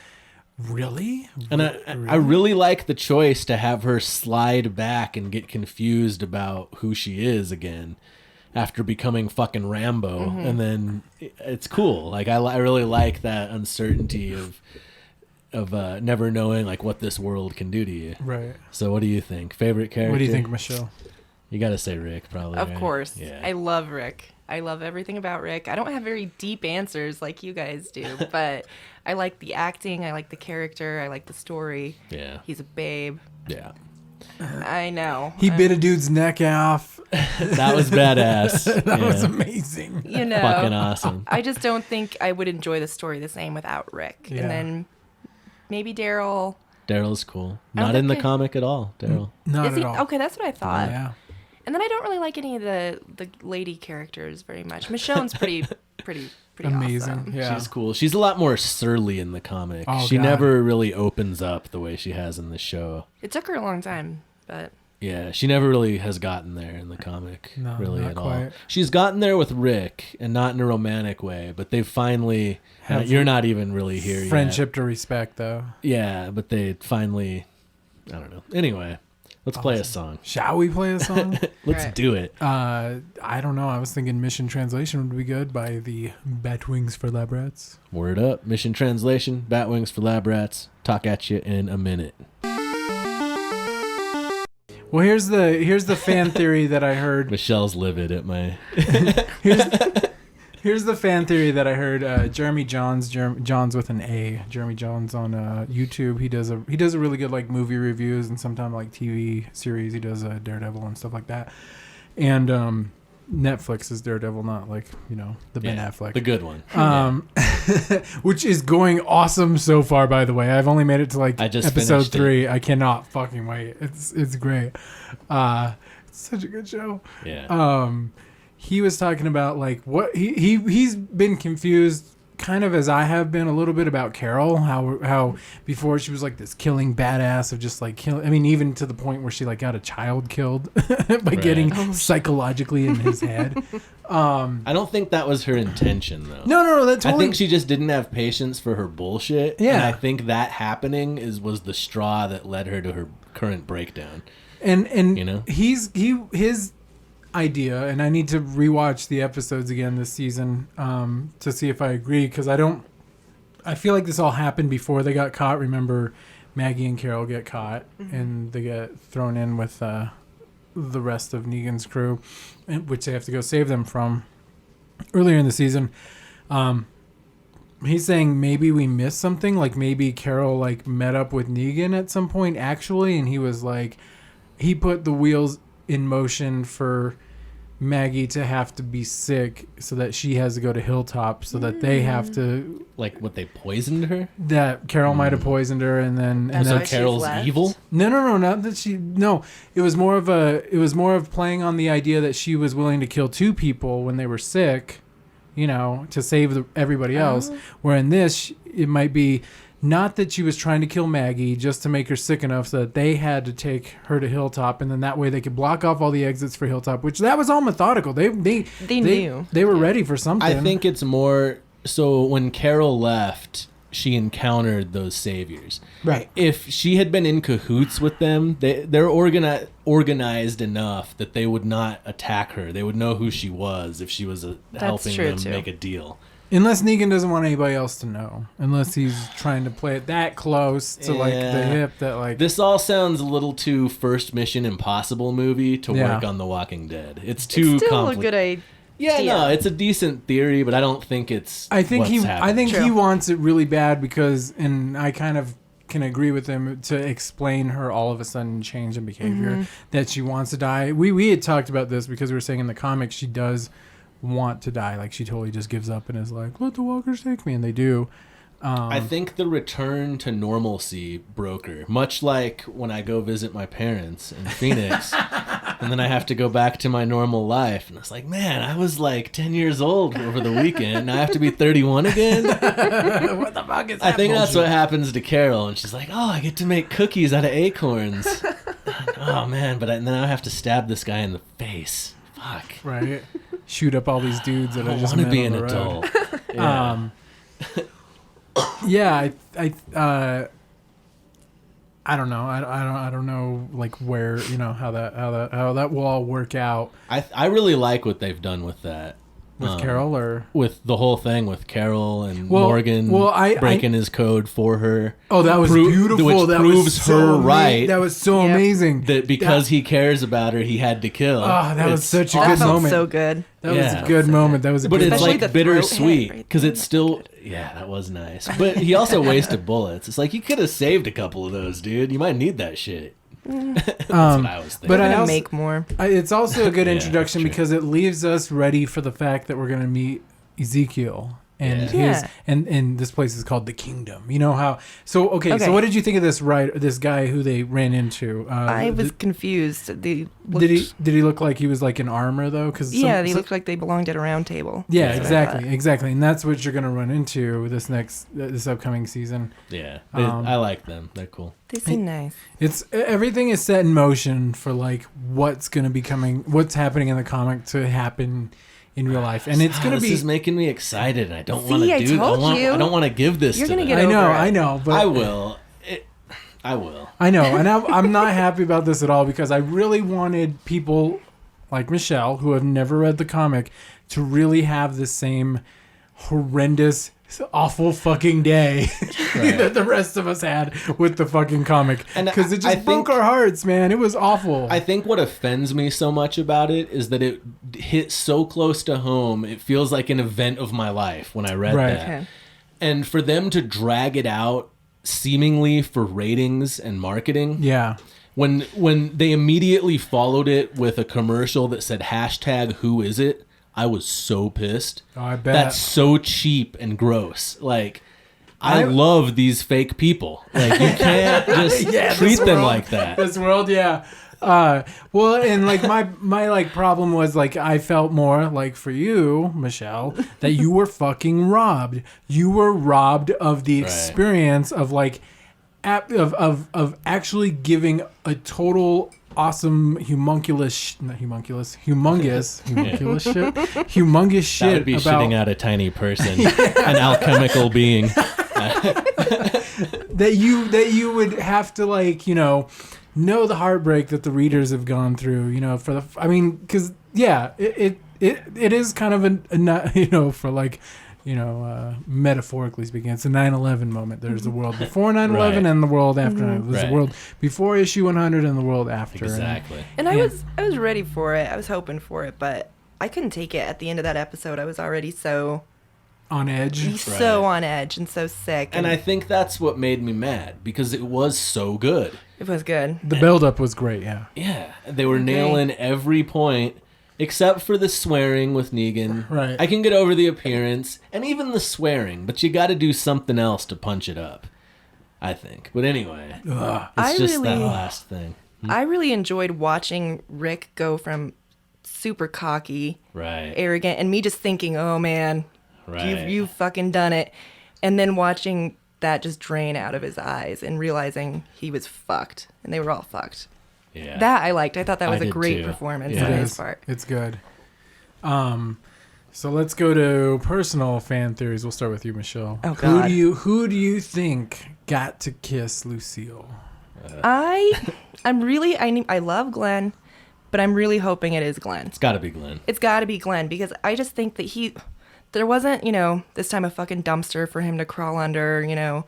really? and I really like the choice to have her slide back and get confused about who she is again after becoming fucking Rambo. And then it's cool. Like I really like that uncertainty of never knowing like what this world can do to you. Right. So what do you think? Favorite character? What do you think, Michelle? You got to say Rick, probably. Of right? course. Yeah. I love Rick. I love everything about Rick. I don't have very deep answers like you guys do, but I like the acting. I like the character. I like the story. Yeah. He's a babe. Yeah. I know. He bit a dude's neck off. That was badass. That was Yeah. amazing. You know. Fucking awesome. I just don't think I would enjoy the story the same without Rick. Yeah. And then maybe Daryl. Daryl's cool. I don't Not in the think comic at all, Daryl. Not Is at he? all. Okay, that's what I thought. Yeah. And then I don't really like any of the lady characters very much. Michonne's pretty Amazing. awesome. Yeah. She's cool. She's a lot more surly in the comic. Oh, She God. never really opens up the way she has in the show. It took her a long time, but Yeah, she never really has gotten there in the comic, No, really not at all. quite. She's gotten there with Rick, and not in a romantic way, but they finally... Have you're not even really here yet. Friendship to respect, though. Yeah, but they finally... I don't know. Anyway, Let's play a song. Shall we play a song? Let's Right. do it. I don't know. I was thinking Mission Translation would be good by the Batwings for Lab Rats. Word up. Mission translation. Batwings for Lab Rats. Talk at you in a minute. Well, here's the fan theory that I heard. Michelle's livid at my... Here's the fan theory that I heard. Jeremy Johns, Johns with an A. Jeremy Johns on YouTube. He does a really good like movie reviews and sometimes like TV series. He does Daredevil and stuff like that. And Netflix is Daredevil, not like the Ben Affleck, the good one. Which is going awesome so far. By the way, I've only made it to like episode 3. I cannot fucking wait. It's great. It's such a good show. Yeah. He was talking about like what he's been confused kind of as I have been a little bit about Carol, how before she was like this killing badass of just like kill. I mean, even to the point where she like got a child killed by getting psychologically in his head. I don't think that was her intention though. No, that's totally... I think she just didn't have patience for her bullshit. Yeah. And I think that happening was the straw that led her to her current breakdown. And his idea, and I need to rewatch the episodes again this season to see if I agree, because I feel like this all happened before they got caught. Remember, Maggie and Carol get caught, and they get thrown in with the rest of Negan's crew, which they have to go save them from earlier in the season. He's saying maybe we missed something, like maybe Carol like met up with Negan at some point actually, and he was like, he put the wheels in motion for Maggie to have to be sick so that she has to go to Hilltop, so that they have to, like, what, they poisoned her? That Carol might have poisoned her, and then so Carol's evil? No, not that she. No, it was more of playing on the idea that she was willing to kill 2 people when they were sick, to save everybody else. Where in this, it might be not that she was trying to kill Maggie, just to make her sick enough so that they had to take her to Hilltop, and then that way they could block off all the exits for Hilltop, which that was all methodical. They knew. They were ready for something. I think it's more so when Carol left, she encountered those saviors. Right. If she had been in cahoots with them, they're organized enough that they would not attack her. They would know who she was if she was helping them make a deal. Unless Negan doesn't want anybody else to know. Unless he's trying to play it that close to like the hip that like... This all sounds a little too first Mission Impossible movie to work on The Walking Dead. It's too still a good idea. Yeah, no, it's a decent theory, but I don't think it's I think True. he wants it really bad because, and I kind of can agree with him, to explain her all of a sudden change in behavior, that she wants to die. We had talked about this because we were saying in the comics she does want to die. Like, she totally just gives up and is like, let the walkers take me, and they do. I think the return to normalcy broke her, much like when I go visit my parents in Phoenix and then I have to go back to my normal life, and it's like, man, I was like 10 years old over the weekend, now I have to be 31 again. What the fuck is that? I think that's what happens to Carol, and she's like, oh, I get to make cookies out of acorns. Oh man, but then I have to stab this guy in the face. Fuck. Right. Shoot up all these dudes that I just want to met be on an the road. adult. Yeah. Yeah, I don't know. I don't know like where, how that will all work out. I really like what they've done with that. With Carol, or with the whole thing with Carol and Morgan breaking his code for her. Oh, that was beautiful. Which that proves was so her right. That was so amazing. That because he cares about her, he had to kill. Oh, that was such a good moment. So good. That was a good moment. That was a but good it's moment. like bittersweet because it's still that was nice. But he also wasted bullets. It's like, you could have saved a couple of those, dude. You might need that shit. That's what I was thinking. But I also make more. It's also a good introduction because it leaves us ready for the fact that we're going to meet Ezekiel and and this place is called the Kingdom. You know how? So so what did you think of this guy who they ran into? I was confused. Did he look like he was like in armor though? They looked like they belonged at a round table. Yeah, exactly, and that's what you're going to run into this upcoming season. Yeah, I like them. They're cool. They seem nice. Everything is set in motion for like what's happening in the comic to happen in real life, and it's gonna be. This is making me excited. I don't want to do. I don't want to give this. You're to gonna them. get I know, but I will. I will. I know, and I'm not happy about this at all because I really wanted people like Michelle, who have never read the comic, to really have the same horrendous, awful fucking day that the rest of us had with the fucking comic. Because it just broke our hearts, man. It was awful. I think what offends me so much about it is that it hit so close to home. It feels like an event of my life when I read that. Okay. And for them to drag it out seemingly for ratings and marketing. Yeah. When they immediately followed it with a commercial that said #WhoIsIt, I was so pissed. Oh, I bet. That's so cheap and gross. Like, I love these fake people. Like, you can't just treat them like that. This world, yeah. Well, and like my like problem was like I felt more like for you, Michelle, that you were fucking robbed. You were robbed of the experience of like of actually giving a total humongous shit. That would be about shitting out a tiny person, an alchemical being. that you would have to like, know the heartbreak that the readers have gone through, because it is kind of a for like, metaphorically speaking, it's a 9/11 moment. There's the world before 9/11 and the world after 9/11. There's the world before issue 100 and the world after. Exactly. And I was ready for it. I was hoping for it, but I couldn't take it at the end of that episode. I was already so on edge. So on edge and so sick. And I think that's what made me mad, because it was so good. It was good. The build-up was great, yeah. Yeah. They were nailing every point, except for the swearing with Negan. Right. I can get over the appearance, and even the swearing, but you got to do something else to punch it up, I think. But anyway, it's just that last thing. I really enjoyed watching Rick go from super cocky, arrogant, and me just thinking, oh man, you've fucking done it. And then watching that just drain out of his eyes and realizing he was fucked and they were all fucked. Yeah. That I liked. I thought that was a great performance on his part. It's good. So let's go to personal fan theories. We'll start with you, Michelle. Oh, God. Who do you think got to kiss Lucille? I love Glenn, but I'm really hoping it is Glenn. It's got to be Glenn. It's got to be Glenn, because I just think that there wasn't, this time a fucking dumpster for him to crawl under,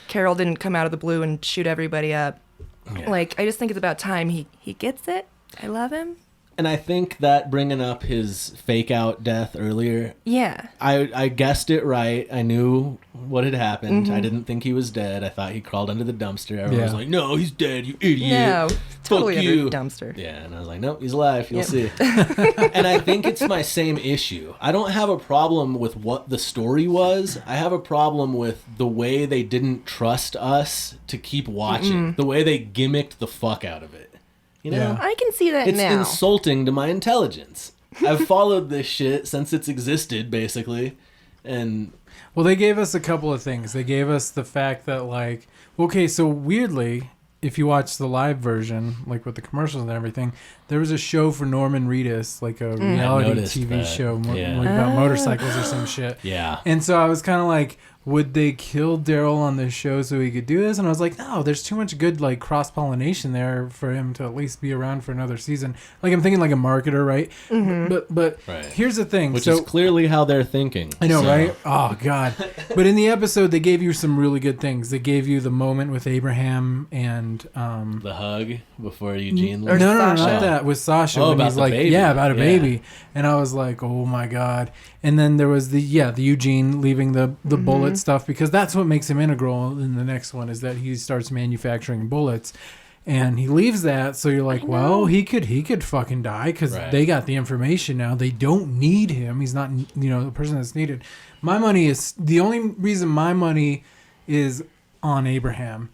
Carol didn't come out of the blue and shoot everybody up. Yeah. Like, I just think it's about time he gets it. I love him. And I think that bringing up his fake out death earlier, I guessed it right. I knew what had happened. I didn't think he was dead. I thought he crawled under the dumpster. Everyone was like, no, he's dead, you idiot. No, totally Fuck under you. the dumpster. Yeah, and I was like, nope, he's alive. You'll see. And I think it's my same issue. I don't have a problem with what the story was. I have a problem with the way they didn't trust us to keep watching. The way they gimmicked the fuck out of it. I can see that it's now. It's insulting to my intelligence. I've followed this shit since it's existed, basically. And well, they gave us a couple of things. They gave us the fact that, like, okay, so weirdly, if you watch the live version, like with the commercials and everything, there was a show for Norman Reedus, like a reality TV show like about motorcycles or some shit. Yeah. And so I was kind of like, would they kill Daryl on this show so he could do this? And I was like, no, there's too much good like cross-pollination there for him to at least be around for another season. Like, I'm thinking like a marketer, right? But here's the thing. Which is clearly how they're thinking. I know, right? Oh, God. But in the episode, they gave you some really good things. They gave you the moment with Abraham and... the hug before Eugene left? No, not that. With Sasha. Oh, when about he's the like, baby. Yeah, about a baby. And I was like, oh, my God. And then there was the Eugene leaving the bullet stuff, because that's what makes him integral in the next one, is that he starts manufacturing bullets, and he leaves that. So you're like, well, he could fucking die, because they got the information now. They don't need him. He's not the person that's needed. My money is the only reason my money is on Abraham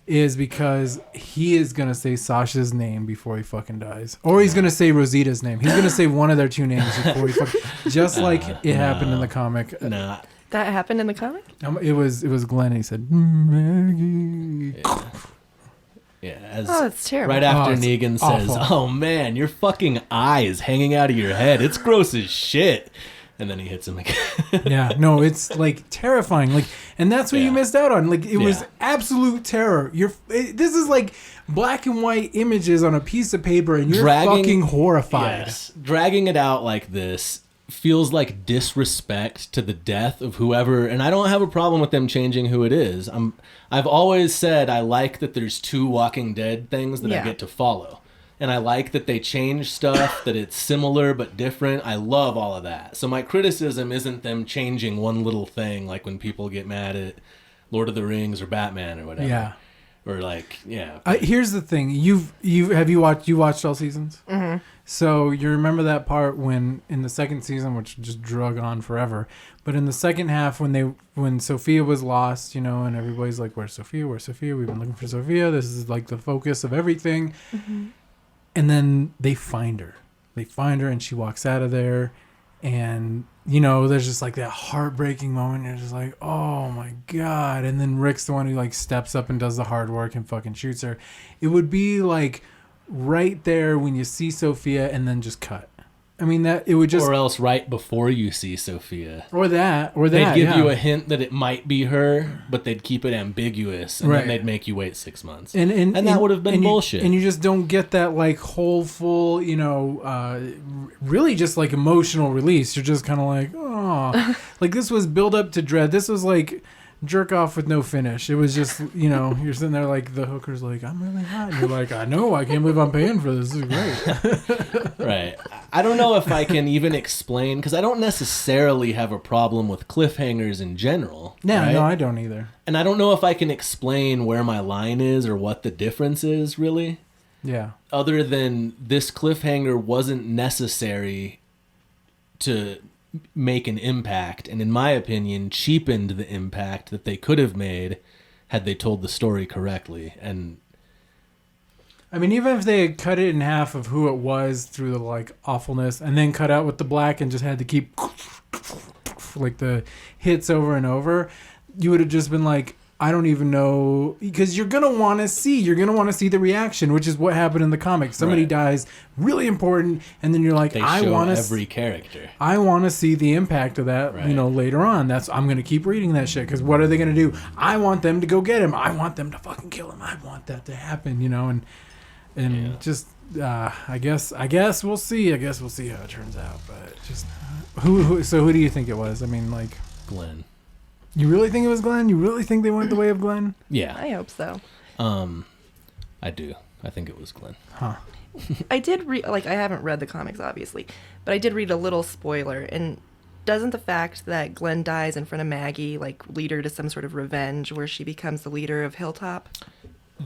is because he is going to say Sasha's name before he fucking dies. Or he's going to say Rosita's name. He's going to say one of their two names before he fucking... Just like it happened in the comic. Nah. That happened in the comic? It was Glenn. He said, Maggie. It's terrible. Right after Negan says, oh man, your fucking eye is hanging out of your head. It's gross as shit. And then he hits him again. Yeah, no, it's like terrifying. Like, and that's what you missed out on. Like, it was absolute terror. This is like black and white images on a piece of paper, and you're fucking horrified. Yes, dragging it out like this feels like disrespect to the death of whoever. And I don't have a problem with them changing who it is. I've always said I like that there's 2 Walking Dead things that I get to follow. And I like that they change stuff, that it's similar but different. I love all of that. So my criticism isn't them changing one little thing, like when people get mad at Lord of the Rings or Batman or whatever. Yeah. Or like, here's the thing. You watched all seasons? Mm-hmm. So you remember that part when in the second season, which just drug on forever, but in the second half when Sophia was lost, and everybody's like, "Where's Sophia? Where's Sophia? We've been looking for Sophia. This is like the focus of everything." Mm-hmm. And then they find her. And she walks out of there. And, there's just like that heartbreaking moment. You're just like, oh my God. And then Rick's the one who like steps up and does the hard work and fucking shoots her. It would be like right there when you see Sophia and then just cut. I mean, that it would just... Or else right before you see Sophia. Or that. They'd give you a hint that it might be her, but they'd keep it ambiguous, and then they'd make you wait 6 months. And that would have been bullshit. And you just don't get that, like, whole, full, really just, like, emotional release. You're just kind of like, oh. Like, this was build up to dread. This was, like... jerk off with no finish. It was just, you're sitting there like the hooker's like, I'm really hot. And you're like, I know, I can't believe I'm paying for this. This is great. Right. I don't know if I can even explain, because I don't necessarily have a problem with cliffhangers in general. Yeah, right? No, I don't either. And I don't know if I can explain where my line is or what the difference is, really. Yeah. Other than this cliffhanger wasn't necessary to make an impact, and in my opinion cheapened the impact that they could have made had they told the story correctly. And I mean, even if they had cut it in half of who it was through the like awfulness and then cut out with the black and just had to keep like the hits over and over, you would have just been like, I don't even know, because you're going to want to see the reaction, which is what happened in the comic. Somebody dies, really important, and then you're like, I want to every character. I want to see the impact of that, later on. I'm going to keep reading that shit, because what are they going to do? I want them to go get him. I want them to fucking kill him. I want that to happen, and just I guess we'll see. I guess we'll see how it turns out, but just who do you think it was? I mean, like Glenn. You really think it was Glenn? You really think they went the way of Glenn? Yeah. I hope so. I do. I think it was Glenn. Huh. I did read, I haven't read the comics, obviously, but I did read a little spoiler. And doesn't the fact that Glenn dies in front of Maggie, lead her to some sort of revenge where she becomes the leader of Hilltop?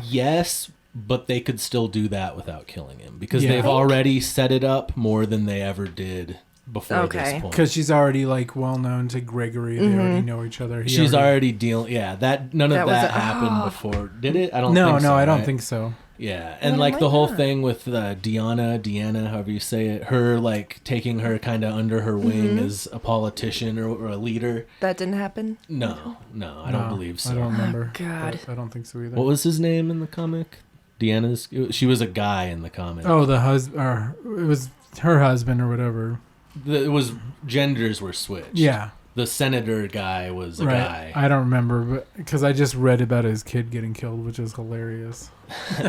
Yes, but they could still do that without killing him, because they've already set it up more than they ever did before this point. Because she's already well known to Gregory. They already know each other. She's already dealing. Yeah, none of that happened before. Did it? I don't think so. No, I don't think so. Yeah, and the whole thing with Deanna, however you say it, her taking her kind of under her wing as a politician or a leader. That didn't happen? No, I don't believe so. I don't remember. Oh, God. I don't think so either. What was his name in the comic? She was a guy in the comic. Oh, the husband, or it was her husband or whatever. It was genders were switched. Yeah. The senator guy was a guy. I don't remember, but because I just read about his kid getting killed, which is hilarious. You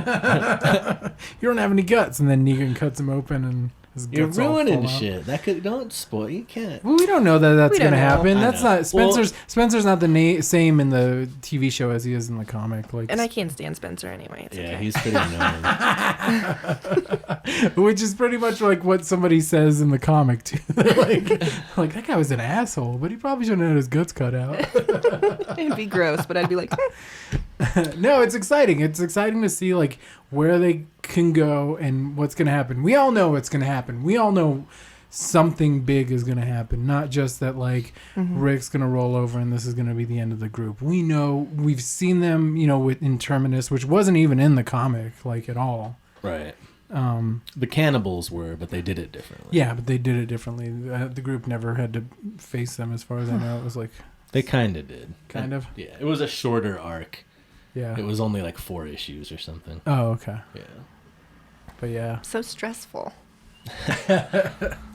don't have any guts, and then Negan cuts him open, and his guts You're ruining all fall shit. That don't spoil. You can't. Well, we don't know that's going to happen. That's not Spencer's. Spencer's not the same in the TV show as he is in the comic. And I can't stand Spencer anyway. It's okay. He's pretty annoying. Which is pretty much what somebody says in the comic too. like that guy was an asshole, but he probably shouldn't have had his guts cut out. It'd be gross, but I'd be like. No, it's exciting. It's exciting to see where they can go and what's going to happen. We all know what's going to happen. We all know something big is going to happen. Not just that Rick's going to roll over and this is going to be the end of the group. We know, we've seen them, in Terminus, which wasn't even in the comic at all. Right. The cannibals were, but they did it differently. Yeah, but they did it differently. The group never had to face them, as far as I know. It was they kind of did. Kind of? Yeah. It was a shorter arc. Yeah. It was only 4 issues or something. Oh, okay. Yeah. But yeah. So stressful.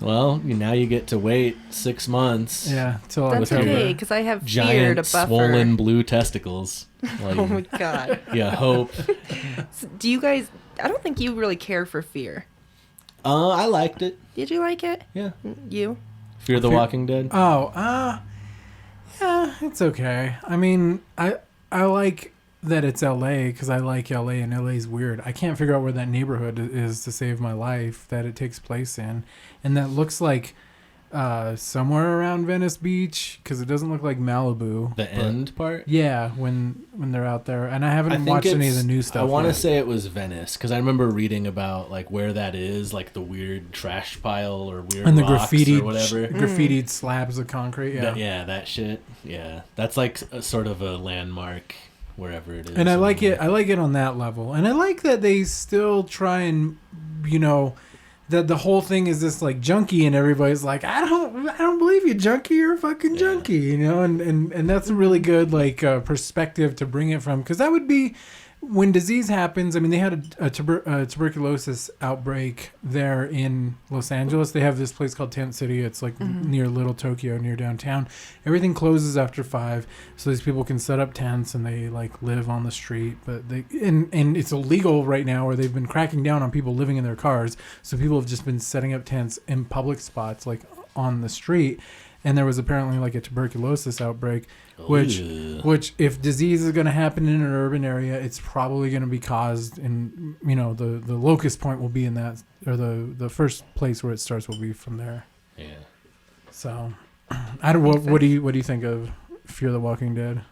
Well, now you get to wait 6 months. Yeah, till That's October. okay, because I have fear Giant, to buffer. swollen blue testicles. Oh my god. Yeah, hope. So do you guys? I don't think you really care for Fear. I liked it. Did you like it? Yeah. You? Fear the Walking Dead. Oh, yeah, it's okay. I mean, I like that it's LA because I like LA and LA's weird. I can't figure out where that neighborhood is to save my life that it takes place in, and that looks like somewhere around Venice Beach because it doesn't look like Malibu. The end part? Yeah, when they're out there, and I haven't think watched any of the it's- new stuff. I want to yet. say it was Venice because I remember reading about like where that is, like the weird trash pile or weird and the rocks graffitied or whatever. graffitied slabs of concrete. Yeah, That shit. Yeah, that's like a sort of a landmark wherever it is. and I like it. I like it on that level, and I like that they still try and that the whole thing is this like junkie, and everybody's like, I don't believe you, junkie, you're a fucking junkie, and that's a really good like perspective to bring it from, because that would be when disease happens. I mean, they had a tuberculosis outbreak there in Los Angeles. They have this place called Tent City. It's like near Little Tokyo, near downtown. Everything closes after 5, so these people can set up tents and they like live on the street. But and it's illegal right now, or they've been cracking down on people living in their cars. So people have just been setting up tents in public spots, like on the street. And there was apparently like a tuberculosis outbreak, which if disease is going to happen in an urban area, it's probably going to be caused in, the locus point will be in that, or the first place where it starts will be from there. Yeah. So, I don't. What do you think of Fear the Walking Dead?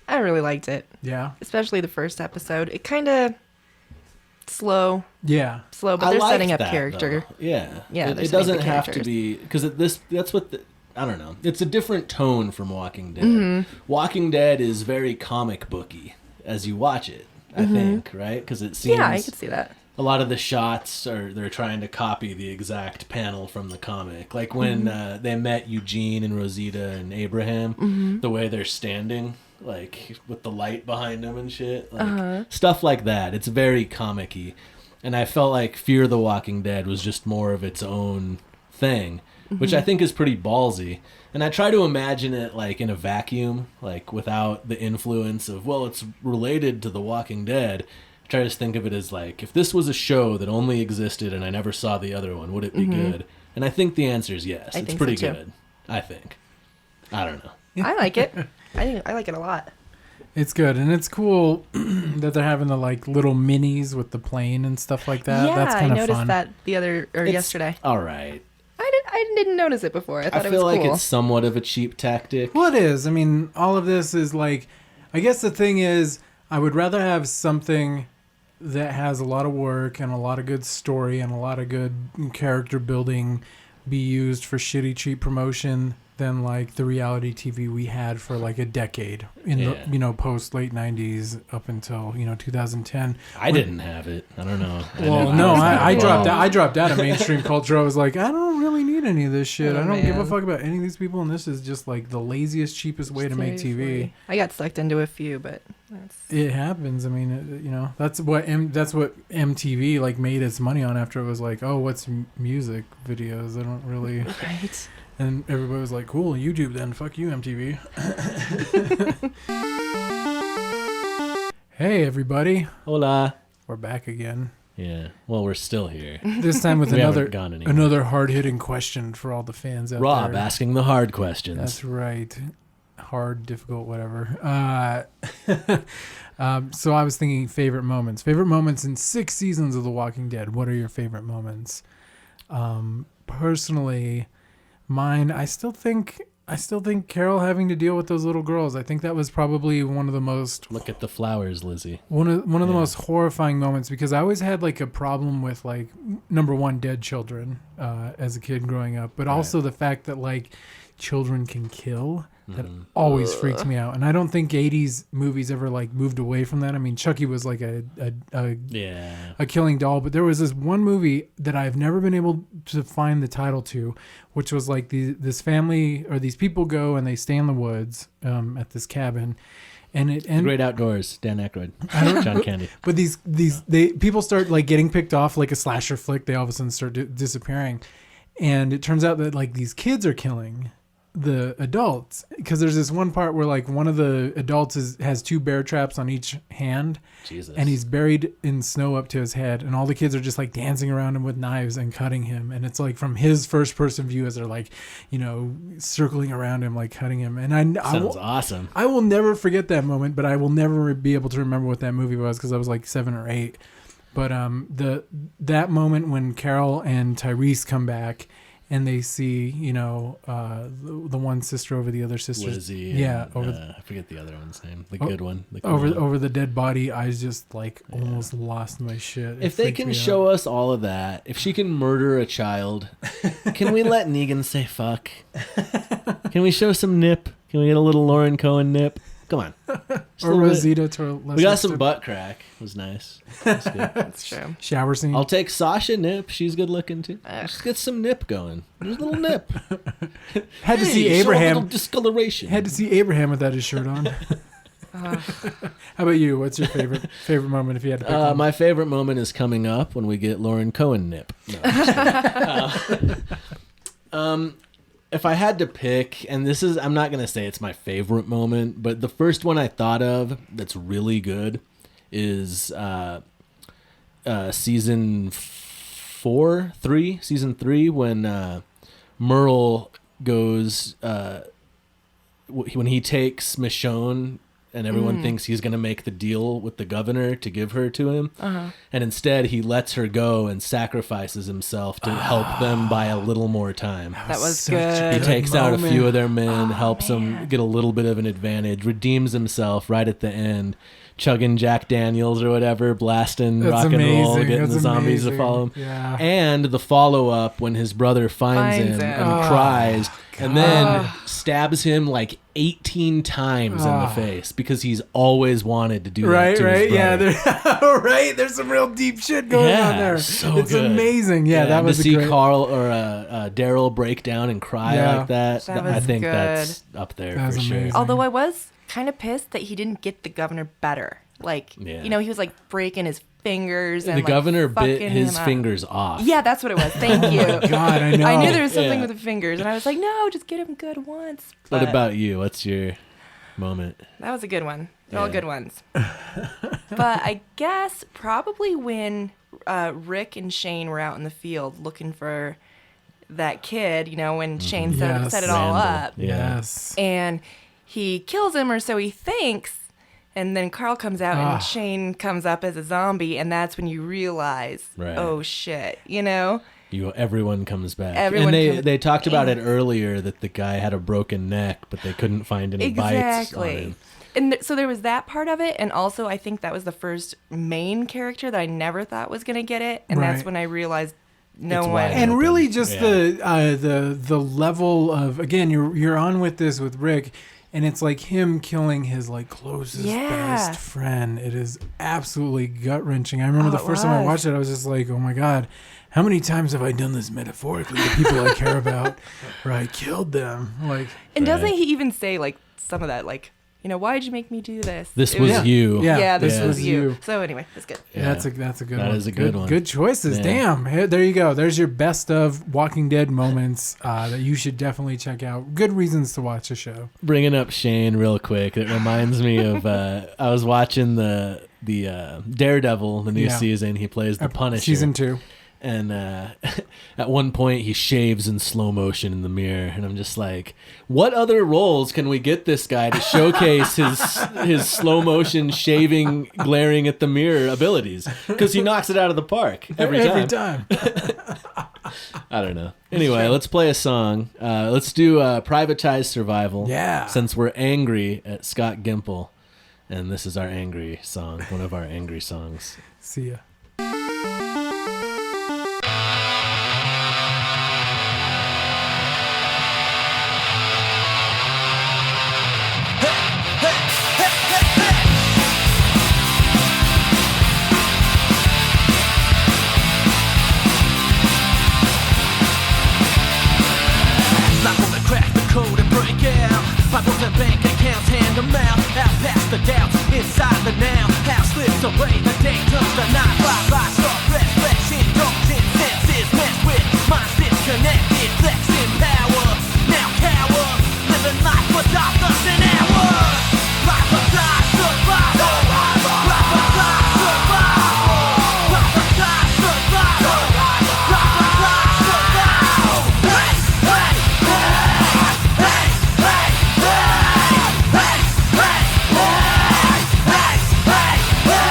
I really liked it, Yeah. especially the first episode. It kind of slow, Yeah. but I they're liked setting up that, character. though. Yeah. Yeah, they're It setting doesn't the have to characters. be because that's what I don't know. It's a different tone from Walking Dead. Mm-hmm. Walking Dead is very comic booky as you watch it. I think, right? Because it seems Yeah, I could see that. a lot of the shots they're trying to copy the exact panel from the comic. Like when they met Eugene and Rosita and Abraham, the way they're standing, like with the light behind them and shit, like stuff like that. It's very comic-y. And I felt like Fear the Walking Dead was just more of its own thing, which I think is pretty ballsy. And I try to imagine it like in a vacuum, like without the influence of, well, it's related to The Walking Dead. I try to think of it as like, if this was a show that only existed and I never saw the other one, would it be good? And I think the answer is yes. I It's think pretty so, too. good. I think. I don't know. I like it. I like it a lot. It's good, and it's cool that they're having the like little minis with the plane and stuff like that. Yeah, That's I kind of noticed fun. that yesterday. All right. I didn't notice it before. I thought I it feel was like cool. it's somewhat of a cheap tactic. Well, it is. I mean, all of this is like, I guess the thing is, I would rather have something that has a lot of work and a lot of good story and a lot of good character building be used for shitty, cheap promotion than like the reality TV we had for like a decade in the, post late 90s up until, 2010. I didn't have it. I don't know. Well, no, I dropped out of mainstream culture. I was like, I don't really need any of this shit. Oh, I don't give a man. fuck about any of these people, and this is just like the laziest, cheapest way to make TV. I got sucked into a few, but that's It happens. I mean, that's what MTV like made its money on after it was like, oh, what's music videos? I don't really. right. And everybody was like, cool, YouTube then. Fuck you, MTV. Hey, everybody. Hola. We're back again. Yeah. Well, we're still here. This time with We haven't gone anywhere. another hard-hitting question for all the fans out Rob there. asking the hard questions. That's right. Hard, difficult, whatever. So I was thinking favorite moments. Favorite moments in 6 seasons of The Walking Dead. What are your favorite moments? Personally, mine, I still think Carol having to deal with those little girls. I think that was probably one of the most Look at the flowers, Lizzie. one of the most horrifying moments, because I always had like a problem with like, number one, dead children as a kid growing up, but also the fact that like children can kill. That always freaks me out, and I don't think 80s movies ever like moved away from that. I mean, Chucky was like a killing doll, but there was this one movie that I've never been able to find the title to, which was like this family or these people go and they stay in the woods at this cabin, And Great Outdoors, Dan Aykroyd, John Candy. But people start like getting picked off like a slasher flick. They all of a sudden start disappearing, and it turns out that like these kids are killing the adults, because there's this one part where like one of the adults has 2 bear traps on each hand. Jesus. And he's buried in snow up to his head, and all the kids are just like dancing around him with knives and cutting him, and it's like from his first person view as they're like, you know, circling around him, like cutting him. And sounds awesome. I will never forget that moment, but I will never be able to remember what that movie was because I was like 7 or 8. But that moment when Carol and Tyrese come back and they see, you know, the one sister over the other sister. Lizzie. Yeah. I forget the other one's name. The good one. Over the dead body, I just like almost lost my shit. If they can show us all of that, if she can murder a child, can we let Negan say fuck? Can we show some nip? Can we get a little Lauren Cohen nip? Come on. Or Rosita. We got some butt crack. It was nice. That's good. That's true. Shower scene. I'll take Sasha nip. She's good looking too. Just get some nip going. There's a little nip. Had to see Abraham. Show a little discoloration. Had to see Abraham without his shirt on. How about you? What's your favorite moment if you had to pick one? My favorite moment is coming up when we get Lauren Cohen nip. No, I'm just kidding. If I had to pick, and I'm not going to say it's my favorite moment, but the first one I thought of that's really good is season 3, when Merle goes, when he takes Michonne and everyone thinks he's going to make the deal with the governor to give her to him. Uh-huh. And instead he lets her go and sacrifices himself to help them buy a little more time. That was good. He takes out a few of their men, helps them get a little bit of an advantage, redeems himself right at the end, chugging Jack Daniels or whatever, blasting rock and roll, getting the zombies to follow him. Yeah. And the follow-up when his brother finds him and cries and then stabs him like 18 times in the face because he's always wanted to do that to his brother. Yeah, right. There's some real deep shit going on there. So it's good. amazing. Yeah, that was to see great... Carl or Daryl break down and cry like that. I think good. That's up there for sure. Although I was kind of pissed that he didn't get the governor better. Like, you know, he was like breaking his fingers and the like governor bit his him fingers off. Yeah, that's what it was. Thank you. Oh my God, I know. I knew there was something with the fingers, and I was like, no, just get him good once. But what about you? What's your moment? That was a good one. They're all good ones. But I guess probably when Rick and Shane were out in the field looking for that kid, you know, when Shane set it all up. Yes. And he kills him, or so he thinks. And then Carl comes out and Shane comes up as a zombie, and that's when you realize, oh shit, you know? Everyone comes back. They talked about it earlier that the guy had a broken neck, but they couldn't find any bites on him. And so there was that part of it, and also I think that was the first main character that I never thought was going to get it, and that's when I realized no one. And really just the level of, again, you're on with this with Rick. And it's like him killing his like closest best friend. It is absolutely gut-wrenching. I remember the first time I watched it, I was just like, oh my God, how many times have I done this metaphorically to people I care about, or I killed them? Like, and doesn't he even say like some of that, like, you know, why'd you make me do this? This was you. Yeah, this was you. So anyway, that's good. Yeah. That's a good one. That is a good one. Good choices. Yeah. Damn. There you go. There's your best of Walking Dead moments that you should definitely check out. Good reasons to watch a show. Bringing up Shane real quick, it reminds me of I was watching the Daredevil, the new season. He plays the Punisher. Season 2. And at one point he shaves in slow motion in the mirror, and I'm just like, what other roles can we get this guy to showcase his slow motion shaving, glaring at the mirror abilities? Because he knocks it out of the park every time. I don't know. Anyway, let's play a song. Let's do Privatized Survival. Yeah. Since we're angry at Scott Gimple, and this is our angry song, one of our angry songs. See ya. code and break out. Bibles and bank accounts, hand them out. Out past the doubts, inside the now. How slips away, the day turns the night. Bye, start reflex, indulgent senses. Mess with minds disconnected, flexing power. Now cower, living life without us an hour. Life or die, survival. Life or die, survival. Life or die, survival. Life or die, survival. Hey, hey, hey, hey, hey, hey, hey, hey, hey, hey,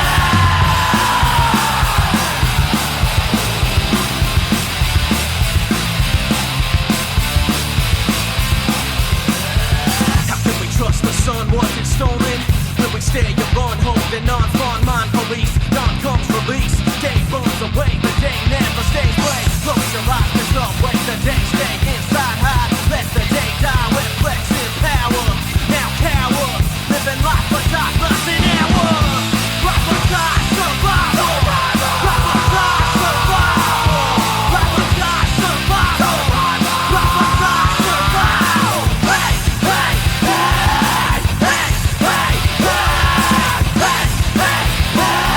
How can we trust the sun wasn't stolen? Will we stay or run home? The non-spawn mind police. Dawn comes release. Day burns away. The day never stays bright. Close your eyes, there's no way. The day stay inside high. Let the day die. Reflex in power. Now cower. Living life without less an hour. Life or die, survival. Life or die, survival. Life or die, survival. Life or die, survival. Hey, hey, hey, hey, hey, hey, hey,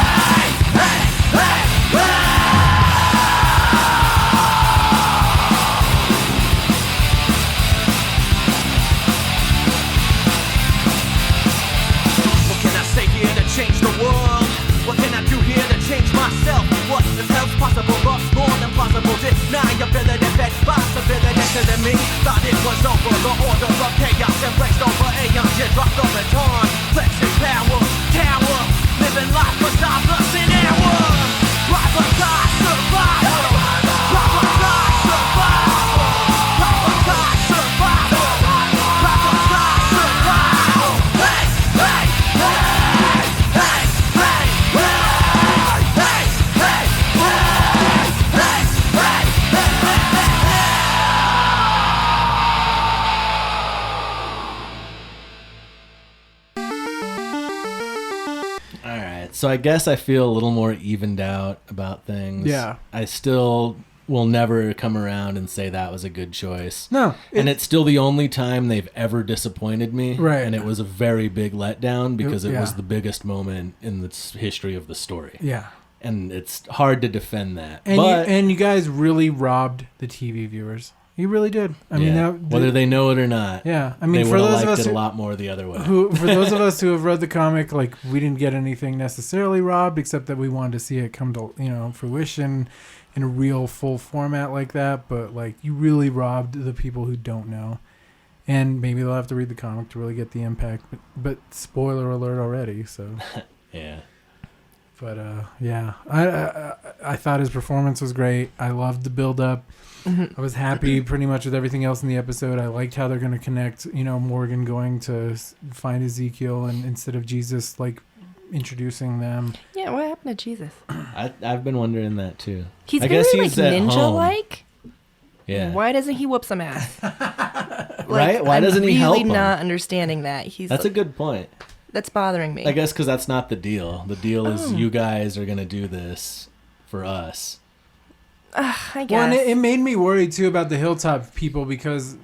hey, hey, What can I say here to change the world? What can I do here to change myself? What if hell's possible, but more than plausible? Deniability, that possibility to the me. Thought it was over, the order of chaos embraced over aeons. You dropped the baton, flexing power, tower, living life without us an hour. Life or die, survival. Life or die, survival. Life or die, survival. Life or die, survival. Hey, hey, hey, hey, hey, hey, hey, hey, All right. So I guess I feel a little more evened out about things. Yeah. I still will never come around and say that was a good choice. No. And it's still the only time they've ever disappointed me. Right. And it was a very big letdown because it yeah. was the biggest moment in the history of the story. Yeah. And it's hard to defend that. And but you guys really robbed the TV viewers. You really did. I mean, whether they know it or not. Yeah. I mean, they for would have those of liked us it a lot more the other way. for those of us who have read the comic, like, we didn't get anything necessarily robbed, except that we wanted to see it come to, fruition in a real full format like that. But, like, you really robbed the people who don't know. And maybe they'll have to read the comic to really get the impact. But spoiler alert already, so. Yeah. But, yeah. I thought his performance was great. I loved the build-up. I was happy pretty much with everything else in the episode. I liked how they're going to connect, Morgan going to find Ezekiel and instead of Jesus, like, introducing them. Yeah, what happened to Jesus? I've been wondering that too. He's I very, guess like, he's at home. ninja-like. Yeah. Why doesn't he whoop some ass? Right? Why doesn't he help I'm really him? not understanding that. That's a good point. That's bothering me. I guess because that's not the deal. The deal is you guys are going to do this for us. I guess. Well, and it made me worried too about the Hilltop people because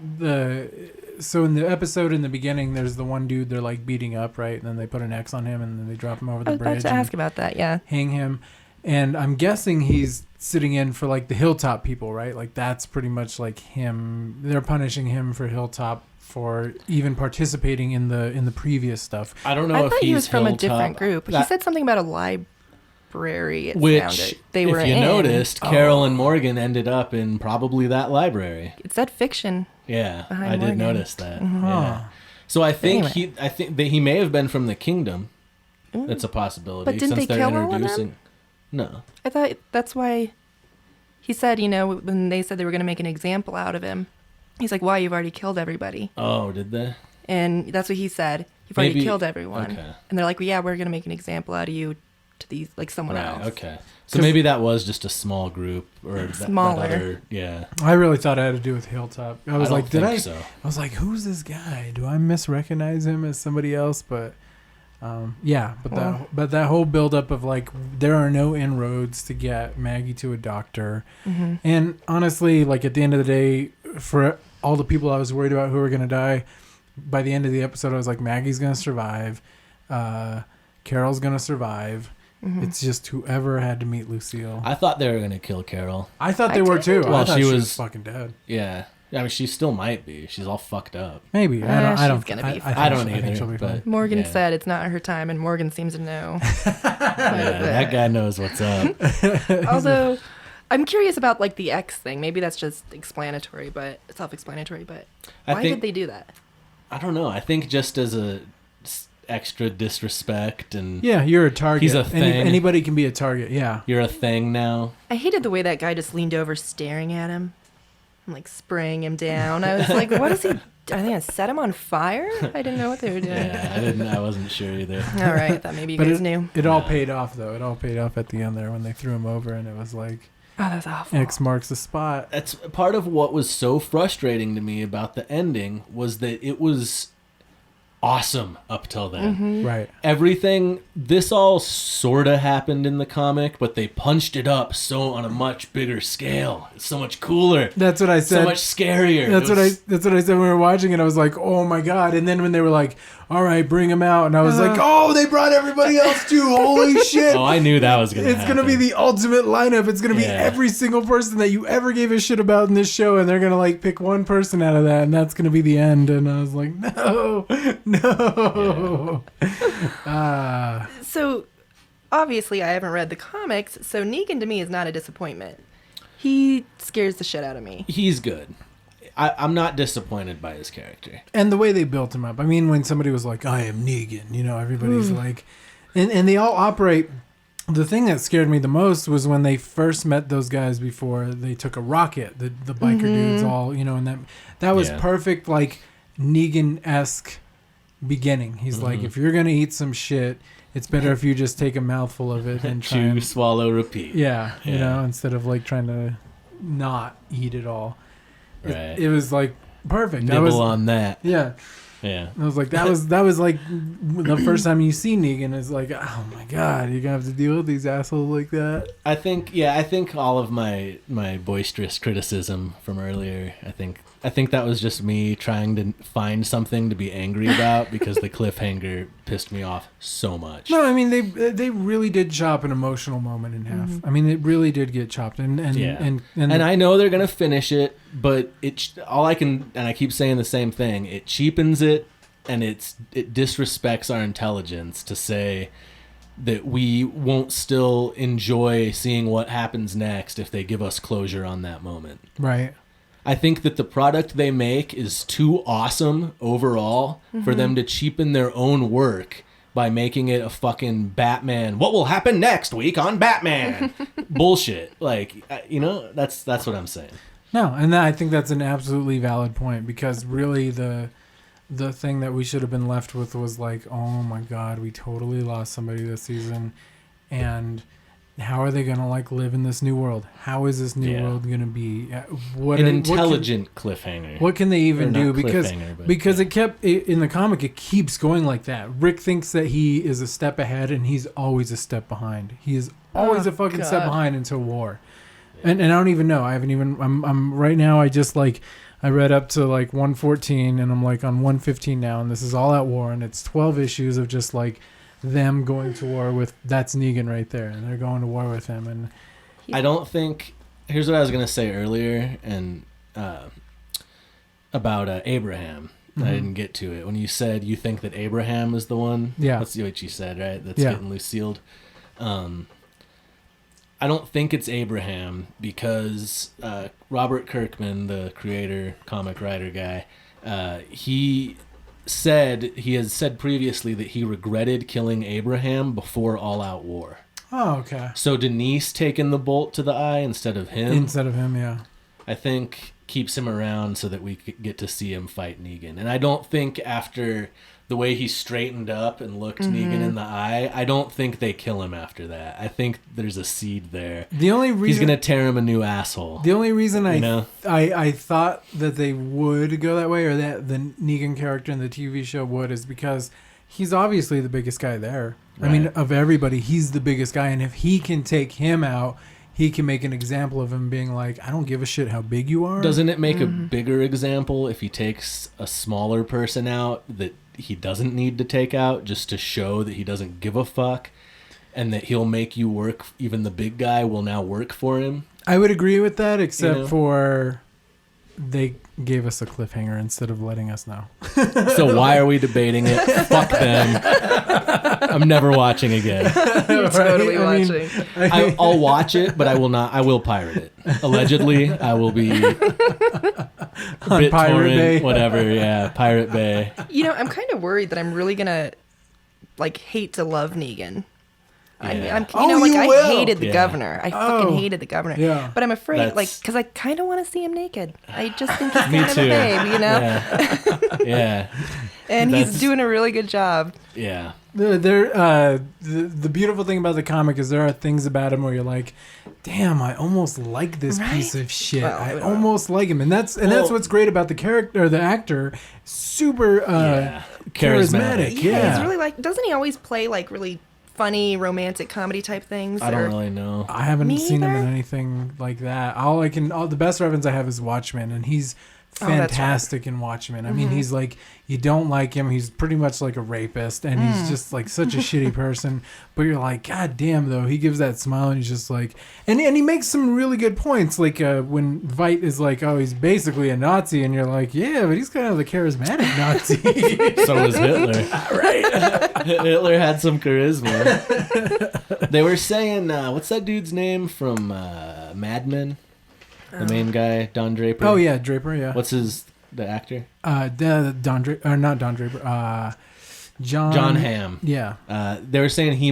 so in the episode in the beginning, there's the one dude they're like beating up, right? And then they put an X on him and then they drop him over the bridge. I was about to ask about that, yeah. Hang him. And I'm guessing he's sitting in for like the Hilltop people, right? Like that's pretty much like him. They're punishing him for Hilltop for even participating in the previous stuff. I don't know I if thought he was from Hilltop, a different group. He said something about a library. It which, sounded. They were if you in. noticed, Carol and Morgan ended up in probably that library. It said fiction. Yeah, behind I did Morgan. notice that. Mm-hmm. Yeah. So I think anyway. I think that he may have been from the kingdom. That's a possibility. But didn't since they they're kill all of them? introducing. No. I thought that's why he said, when they said they were going to make an example out of him, he's like, "Why? You've already killed everybody." Oh, did they? And that's what he said. You've already killed everyone. Okay. And they're like, "Well, yeah, we're going to make an example out of you to these, like someone Right. else." Okay. So maybe that was just a small group or Smaller. That other, yeah. I really thought it had to do with Hilltop. I was don't like, did think I? So. I was like, who's this guy? Do I misrecognize him as somebody else? But yeah, but that whole buildup of like there are no inroads to get Maggie to a doctor, and honestly, like at the end of the day, for all the people I was worried about who were going to die. By the end of the episode, I was like, Maggie's going to survive. Carol's going to survive. Mm-hmm. It's just whoever had to meet Lucille. I thought they were going to kill Carol. I thought they were too. Well, I thought she was fucking dead. Yeah. I mean, she still might be. She's all fucked up. Maybe. I don't think either. But Morgan said it's not her time, and Morgan seems to know. That guy knows what's up. Although, I'm curious about like the X thing. Maybe that's just self-explanatory. But why did they do that? I don't know. I think just as a extra disrespect and you're a target. He's a thing. Anybody can be a target. Yeah, you're a thing now. I hated the way that guy just leaned over, staring at him. I'm like spraying him down. I was like, what is he? Are they gonna set him on fire? I didn't know what they were doing. Yeah, I wasn't sure either. All right, I thought maybe you guys knew. It all paid off though. It all paid off at the end there when they threw him over, and it was like, oh, that's awful. X marks the spot. That's part of what was so frustrating to me about the ending was that it was awesome up till then. Mm-hmm. Right. Everything, this all sort of happened in the comic, but they punched it up so on a much bigger scale. It's so much cooler. That's what I said. So much scarier. That's what I said when we were watching it. I was like, oh my God. And then when they were like, all right, bring him out. And I was like, oh, they brought everybody else too. Holy shit. Oh, I knew that was going to happen. It's going to be the ultimate lineup. It's going to be every single person that you ever gave a shit about in this show. And they're going to like pick one person out of that. And that's going to be the end. And I was like, no. So obviously I haven't read the comics. So Negan to me is not a disappointment. He scares the shit out of me. He's good. I'm not disappointed by his character. And the way they built him up. I mean, when somebody was like, I am Negan, everybody's like... And they all operate... The thing that scared me the most was when they first met those guys before they took a rocket. The biker dudes all, and that was perfect, like, Negan-esque beginning. He's like, if you're going to eat some shit, it's better if you just take a mouthful of it and try chew, swallow, repeat. Yeah, instead of, like, trying to not eat it all. Right. It was like perfect. Nibble on that. Yeah. Yeah. I was like, that was like the first time you see Negan is like, oh my God, you're gonna have to deal with these assholes like that. I think all of my boisterous criticism from earlier, I think that was just me trying to find something to be angry about because the cliffhanger pissed me off so much. No, I mean they really did chop an emotional moment in half. I mean, it really did get chopped, and I know they're gonna finish it, but I keep saying the same thing. It cheapens it, and it disrespects our intelligence to say that we won't still enjoy seeing what happens next if they give us closure on that moment. Right. I think that the product they make is too awesome overall for them to cheapen their own work by making it a fucking Batman. What will happen next week on Batman? Bullshit. Like, that's what I'm saying. No, and I think that's an absolutely valid point because really the thing that we should have been left with was like, oh my God, we totally lost somebody this season, and how are they gonna like live in this new world? How is this new world gonna be? Intelligent cliffhanger. What can they even do? Because it kept in the comic, it keeps going like that. Rick thinks that he is a step ahead, and he's always a step behind. He is always a fucking step behind until war. And I don't even know. I haven't even. I'm right now. I just like. I read up to like 114, and I'm like on 115 now, and this is all at war, and it's 12 issues of just like them going to war with that's Negan right there, and they're going to war with him. And I don't think. Here's what I was gonna say earlier, and about Abraham. I didn't get to it when you said you think that Abraham is the one. Yeah, that's what you said, right? That's getting Lucille'd. I don't think it's Abraham because Robert Kirkman, the creator, comic writer guy, he has said previously that he regretted killing Abraham before All Out War. Oh, okay. So Denise taking the bolt to the eye instead of him, yeah. I think keeps him around so that we get to see him fight Negan. And I don't think after the way he straightened up and looked Negan in the eye, I don't think they kill him after that. I think there's a seed there. The only reason he's gonna tear him a new asshole. The only reason I thought that they would go that way, or that the Negan character in the TV show would, is because he's obviously the biggest guy there. Right. I mean, of everybody, he's the biggest guy, and if he can take him out, he can make an example of him being like, I don't give a shit how big you are. Doesn't it make a bigger example if he takes a smaller person out that he doesn't need to take out just to show that he doesn't give a fuck and that he'll make you work, even the big guy will now work for him? I would agree with that, except for they gave us a cliffhanger instead of letting us know. So why are we debating it? Fuck them. I'm never watching again. You're totally watching. I'll watch it, but I will not. I will pirate it. Allegedly, I will be On Pirate Bay. Whatever. Yeah, Pirate Bay. You know, I'm kind of worried that I'm really gonna like hate to love Negan. Yeah. I hated the governor. I fucking hated the governor. Yeah. But I'm afraid, because I kind of want to see him naked. I just think he's kind of a babe, you know? Yeah. And he's doing a really good job. Yeah. The beautiful thing about the comic is there are things about him where you're like, damn, I almost like this piece of shit. Well, I almost like him. And that's what's great about the character, the actor. Super charismatic. Yeah. He's really doesn't he always play like really funny romantic comedy type things? I don't really know. I haven't seen him in anything like that. All the best reference I have is Watchmen, and he's fantastic in Watchmen. I mean, he's like, you don't like him. He's pretty much like a rapist, and he's just like such a shitty person. But you're like, God damn, though, he gives that smile, and he's just like, and he makes some really good points. Like when Veidt is like, oh, he's basically a Nazi, and you're like, yeah, but he's kind of the charismatic Nazi. So was Hitler. Right. Hitler had some charisma. They were saying, what's that dude's name from Mad Men? The main guy, Don Draper. Oh yeah, Draper. Yeah. What's the actor? Don Draper, or not Don Draper. John Hamm. Yeah. They were saying he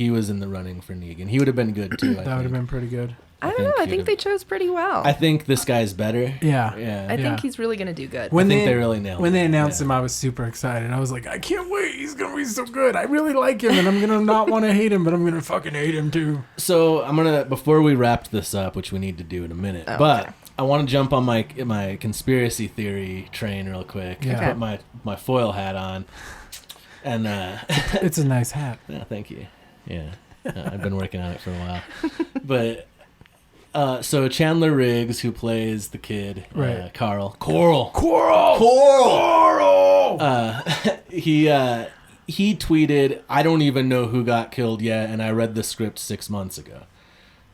was in the running for Negan. He would have been good too. That would have been pretty good. I don't know. I think they chose pretty well. I think this guy's better. Yeah. Yeah. I think he's really gonna do good. I think they really nailed it. When they announced him, I was super excited. I was like, I can't wait. He's gonna be so good. I really like him, and I'm gonna not want to hate him, but I'm gonna fucking hate him too. So I'm gonna, before we wrap this up, which we need to do in a minute, but I want to jump on my conspiracy theory train real quick. Yeah. Put my foil hat on, and it's a nice hat. Yeah, thank you. Yeah, I've been working on it for a while, but. So Chandler Riggs, who plays the kid, right. Coral. He tweeted, I don't even know who got killed yet, and I read the script 6 months ago.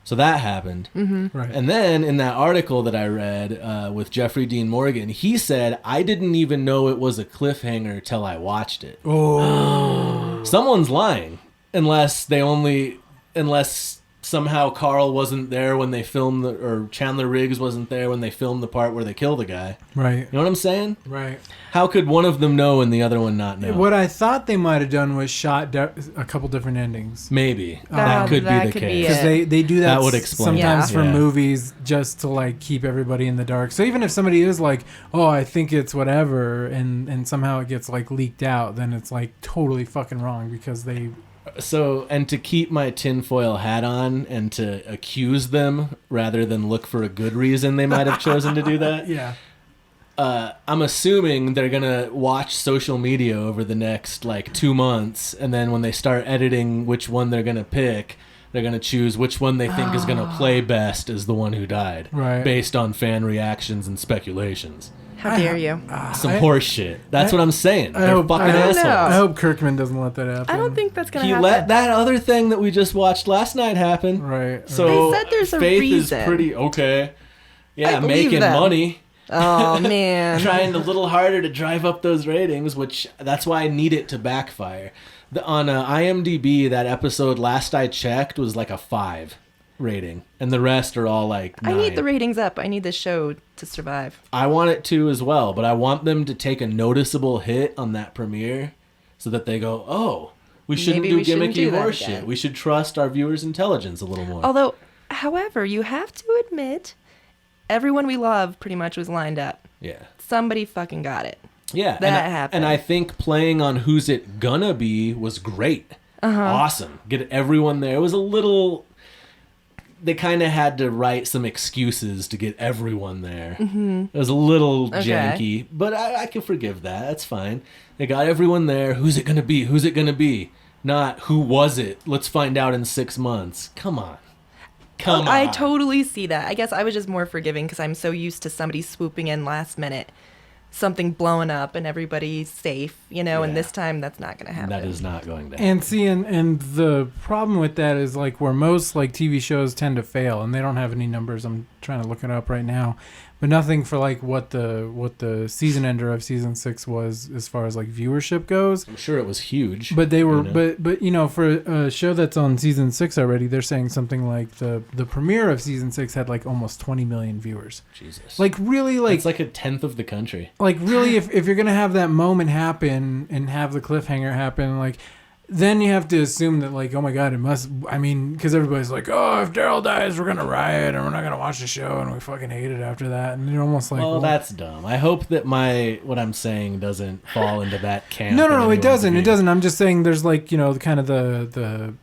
So that happened. Mm-hmm. Right. And then in that article that I read with Jeffrey Dean Morgan, he said, I didn't even know it was a cliffhanger till I watched it. Oh. Someone's lying, unless somehow Carl wasn't there when they filmed or Chandler Riggs wasn't there when they filmed the part where they kill the guy. Right. You know what I'm saying? Right. How could one of them know and the other one not know? What I thought they might have done was shot a couple different endings. Maybe. That could be the case. Because they do that, would explain sometimes for movies just to like keep everybody in the dark. So even if somebody is like, oh, I think it's whatever, and somehow it gets like leaked out, then it's like totally fucking wrong because they... So, and to keep my tinfoil hat on and to accuse them rather than look for a good reason they might have chosen to do that. Yeah. I'm assuming they're going to watch social media over the next like 2 months. And then when they start editing which one they're going to pick, they're going to choose which one they think is going to play best as the one who died. Right. Based on fan reactions and speculations. How dare you? Some horse shit. That's what I'm saying. They're fucking assholes. I hope Kirkman doesn't let that happen. I don't think that's going to He happen. let that other thing that we just watched last night happen. Right. So they said there's a Faith reason. is pretty okay. Yeah, I believe making them. money. Oh, man. Trying a little harder to drive up those ratings, which that's why I need it to backfire. On IMDb, that episode last I checked was like a 5 rating, and the rest are all like 9. I need the ratings up. I need this show to survive. I want it to as well, but I want them to take a noticeable hit on that premiere so that they go, oh, we shouldn't Maybe do we shouldn't gimmicky do that horse again. shit. We should trust our viewers' intelligence a little more. Although, however, you have to admit, everyone we love pretty much was lined up. Yeah. Somebody fucking got it. Yeah. That happened. And I think playing on who's it gonna be was great. Awesome. Get everyone there. It was a little... They kind of had to write some excuses to get everyone there. Mm-hmm. It was a little janky, but I can forgive that. That's fine. They got everyone there. Who's it going to be? Who's it going to be? Not who was it? Let's find out in 6 months. Come on. Come on. I totally see that. I guess I was just more forgiving because I'm so used to somebody swooping in last minute, something blowing up and everybody's safe, and this time that's not going to happen. That is not going to happen. And see, and the problem with that is like where most like TV shows tend to fail, and they don't have any numbers. I'm trying to look it up right now, but nothing for like what the season ender of season 6 was as far as like viewership goes. I'm sure it was huge. But they were, but for a show that's on season 6 already, they're saying something like the premiere of season 6 had like almost 20 million viewers. Jesus. Like really, like it's like a tenth of the country. Like really, if you're gonna have that moment happen and have the cliffhanger happen, like. Then you have to assume that, like, oh my God, it must. I mean, because everybody's like, oh, if Daryl dies, we're gonna riot and we're not gonna watch the show, and we fucking hate it after that. And you're almost like, well, that's dumb. I hope that what I'm saying doesn't fall into that camp. No, it doesn't. It doesn't. I'm just saying, there's like, kind of the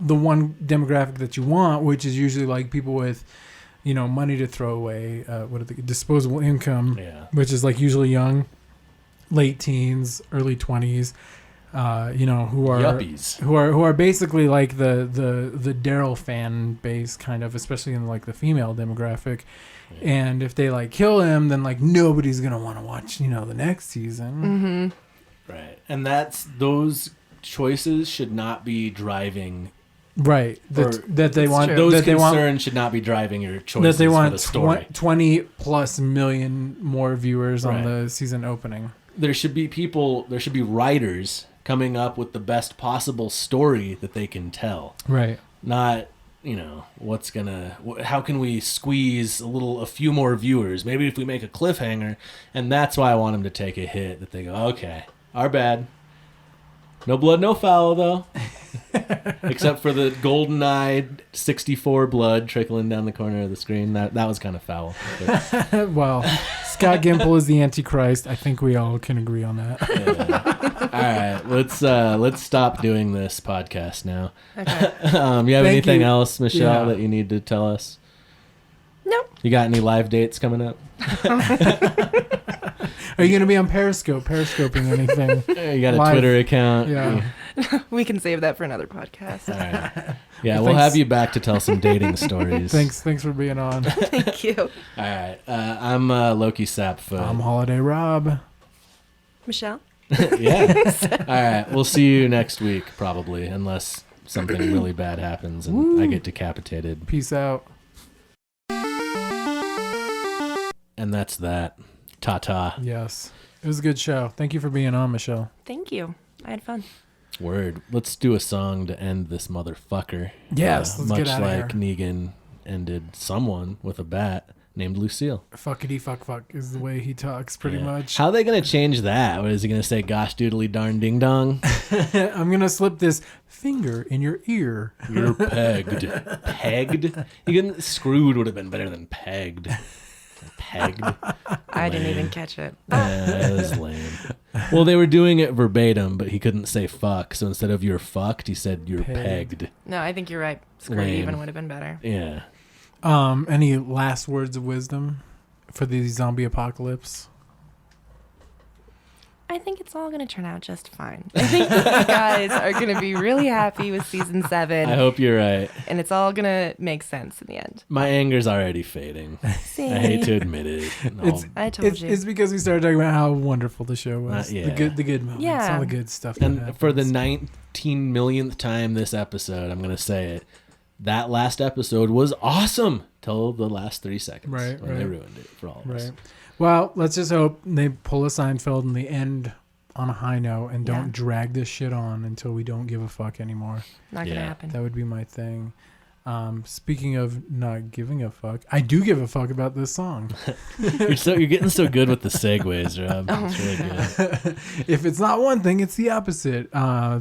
one demographic that you want, which is usually like people with, money to throw away, disposable income, which is like usually young, late teens, early 20s. Who are Yuppies. who are basically like the Daryl fan base, kind of, especially in like the female demographic. Yeah. And if they like kill him, then like nobody's gonna want to watch the next season. Mm-hmm. Right, and those choices should not be driving. Right, that they want. Those concerns should not be driving your choices. That they want for the story. 20 plus million more viewers on the season opening. There should be people. There should be writers coming up with the best possible story that they can tell. Right. Not, how can we squeeze a few more viewers? Maybe if we make a cliffhanger, and that's why I want them to take a hit, that they go, okay, our bad. No blood, no foul, though. Except for the golden-eyed 64 blood trickling down the corner of the screen. That was kind of foul. Well, Scott Gimple is the Antichrist. I think we all can agree on that. Yeah. All right, let's stop doing this podcast now. Okay. You have anything else, Michelle, that you need to tell us? Nope. You got any live dates coming up? Are you going to be on Periscoping anything? You got a live Twitter account? Yeah. We can save that for another podcast. All right. Yeah, we'll have you back to tell some dating stories. Thanks for being on. Thank you. All right. I'm Lowki Sapfoot. I'm Holiday Rob. Michelle? Yeah. All right. We'll see you next week, probably, unless something really bad happens and I get decapitated. Peace out. And that's that. Ta-ta. Yes. It was a good show. Thank you for being on, Michelle. Thank you. I had fun. Word. Let's do a song to end this motherfucker. Yes. Let's much get out like of here. Negan ended someone with a bat named Lucille. Fuckity fuck is the way he talks, pretty much. How are they going to change that? What is he going to say? Gosh doodly darn ding dong? I'm going to slip this finger in your ear. You're pegged. Pegged? Screwed would have been better than pegged. Pegged. I didn't even catch it. That was lame. Well, they were doing it verbatim, but he couldn't say fuck. So instead of you're fucked, he said you're pegged. No, I think you're right. Screwed even would have been better. Yeah. Any last words of wisdom for the zombie apocalypse? I think it's all going to turn out just fine. I think you guys are going to be really happy with season 7. I hope you're right. And it's all going to make sense in the end. My anger's already fading. See? I hate to admit it. I told you. It's because we started talking about how wonderful the show was. Yeah. The good moments. Yeah. All the good stuff. And for the 19 millionth time this episode, I'm going to say it. That last episode was awesome till the last 3 seconds. Right. They ruined it for all of us. Well, let's just hope they pull a Seinfeld in the end on a high note and don't drag this shit on until we don't give a fuck anymore. Not going to happen. That would be my thing. Speaking of not giving a fuck, I do give a fuck about this song. You're getting so good with the segues, Rob. It's really good. If it's not one thing, it's the opposite.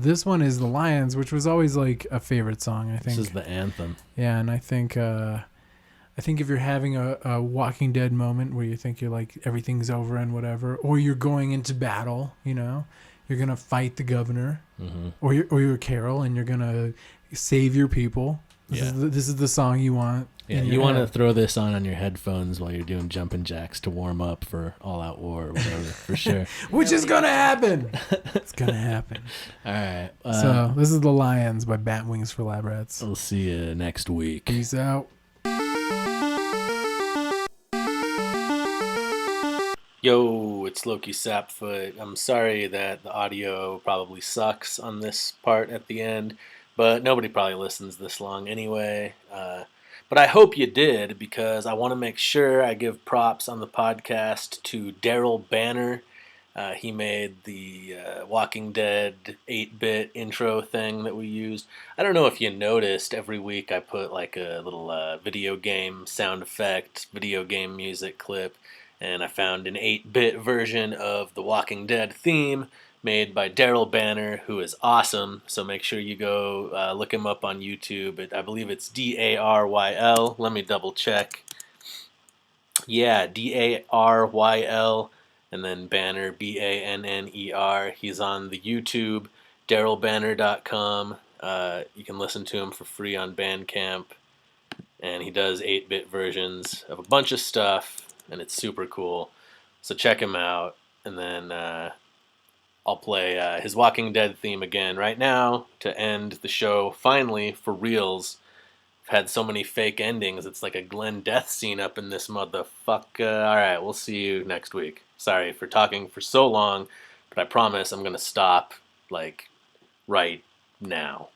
This one is The Lions, which was always like a favorite song, I think. This is the anthem. Yeah, and I think if you're having a Walking Dead moment where you think you're like everything's over and whatever, or you're going into battle, you're gonna fight the governor, or you're Carol and you're gonna save your people. This is the song you want Yeah, you want to throw this on your headphones while you're doing jumping jacks to warm up for All Out War or whatever, for sure. Which is going to happen. It's going to happen. All right. So this is The Lions by Bat Wings for Lab Rats. We'll see you next week. Peace out. Yo, it's Lowki Sapfoot. I'm sorry that the audio probably sucks on this part at the end, but nobody probably listens this long anyway. But I hope you did, because I want to make sure I give props on the podcast to Daryl Banner. He made the Walking Dead 8-bit intro thing that we used. I don't know if you noticed, every week I put like a little video game sound effect, video game music clip, and I found an 8-bit version of the Walking Dead theme made by Daryl Banner, who is awesome. So make sure you go look him up on YouTube. I believe it's Daryl. Let me double check. Yeah, Daryl, and then Banner, Banner. He's on the YouTube, darylbanner.com. You can listen to him for free on Bandcamp. And he does 8-bit versions of a bunch of stuff, and it's super cool. So check him out, and then I'll play his Walking Dead theme again right now to end the show, finally, for reals. I've had so many fake endings, it's like a Glenn death scene up in this motherfucker. Alright, we'll see you next week. Sorry for talking for so long, but I promise I'm gonna stop, like, right now.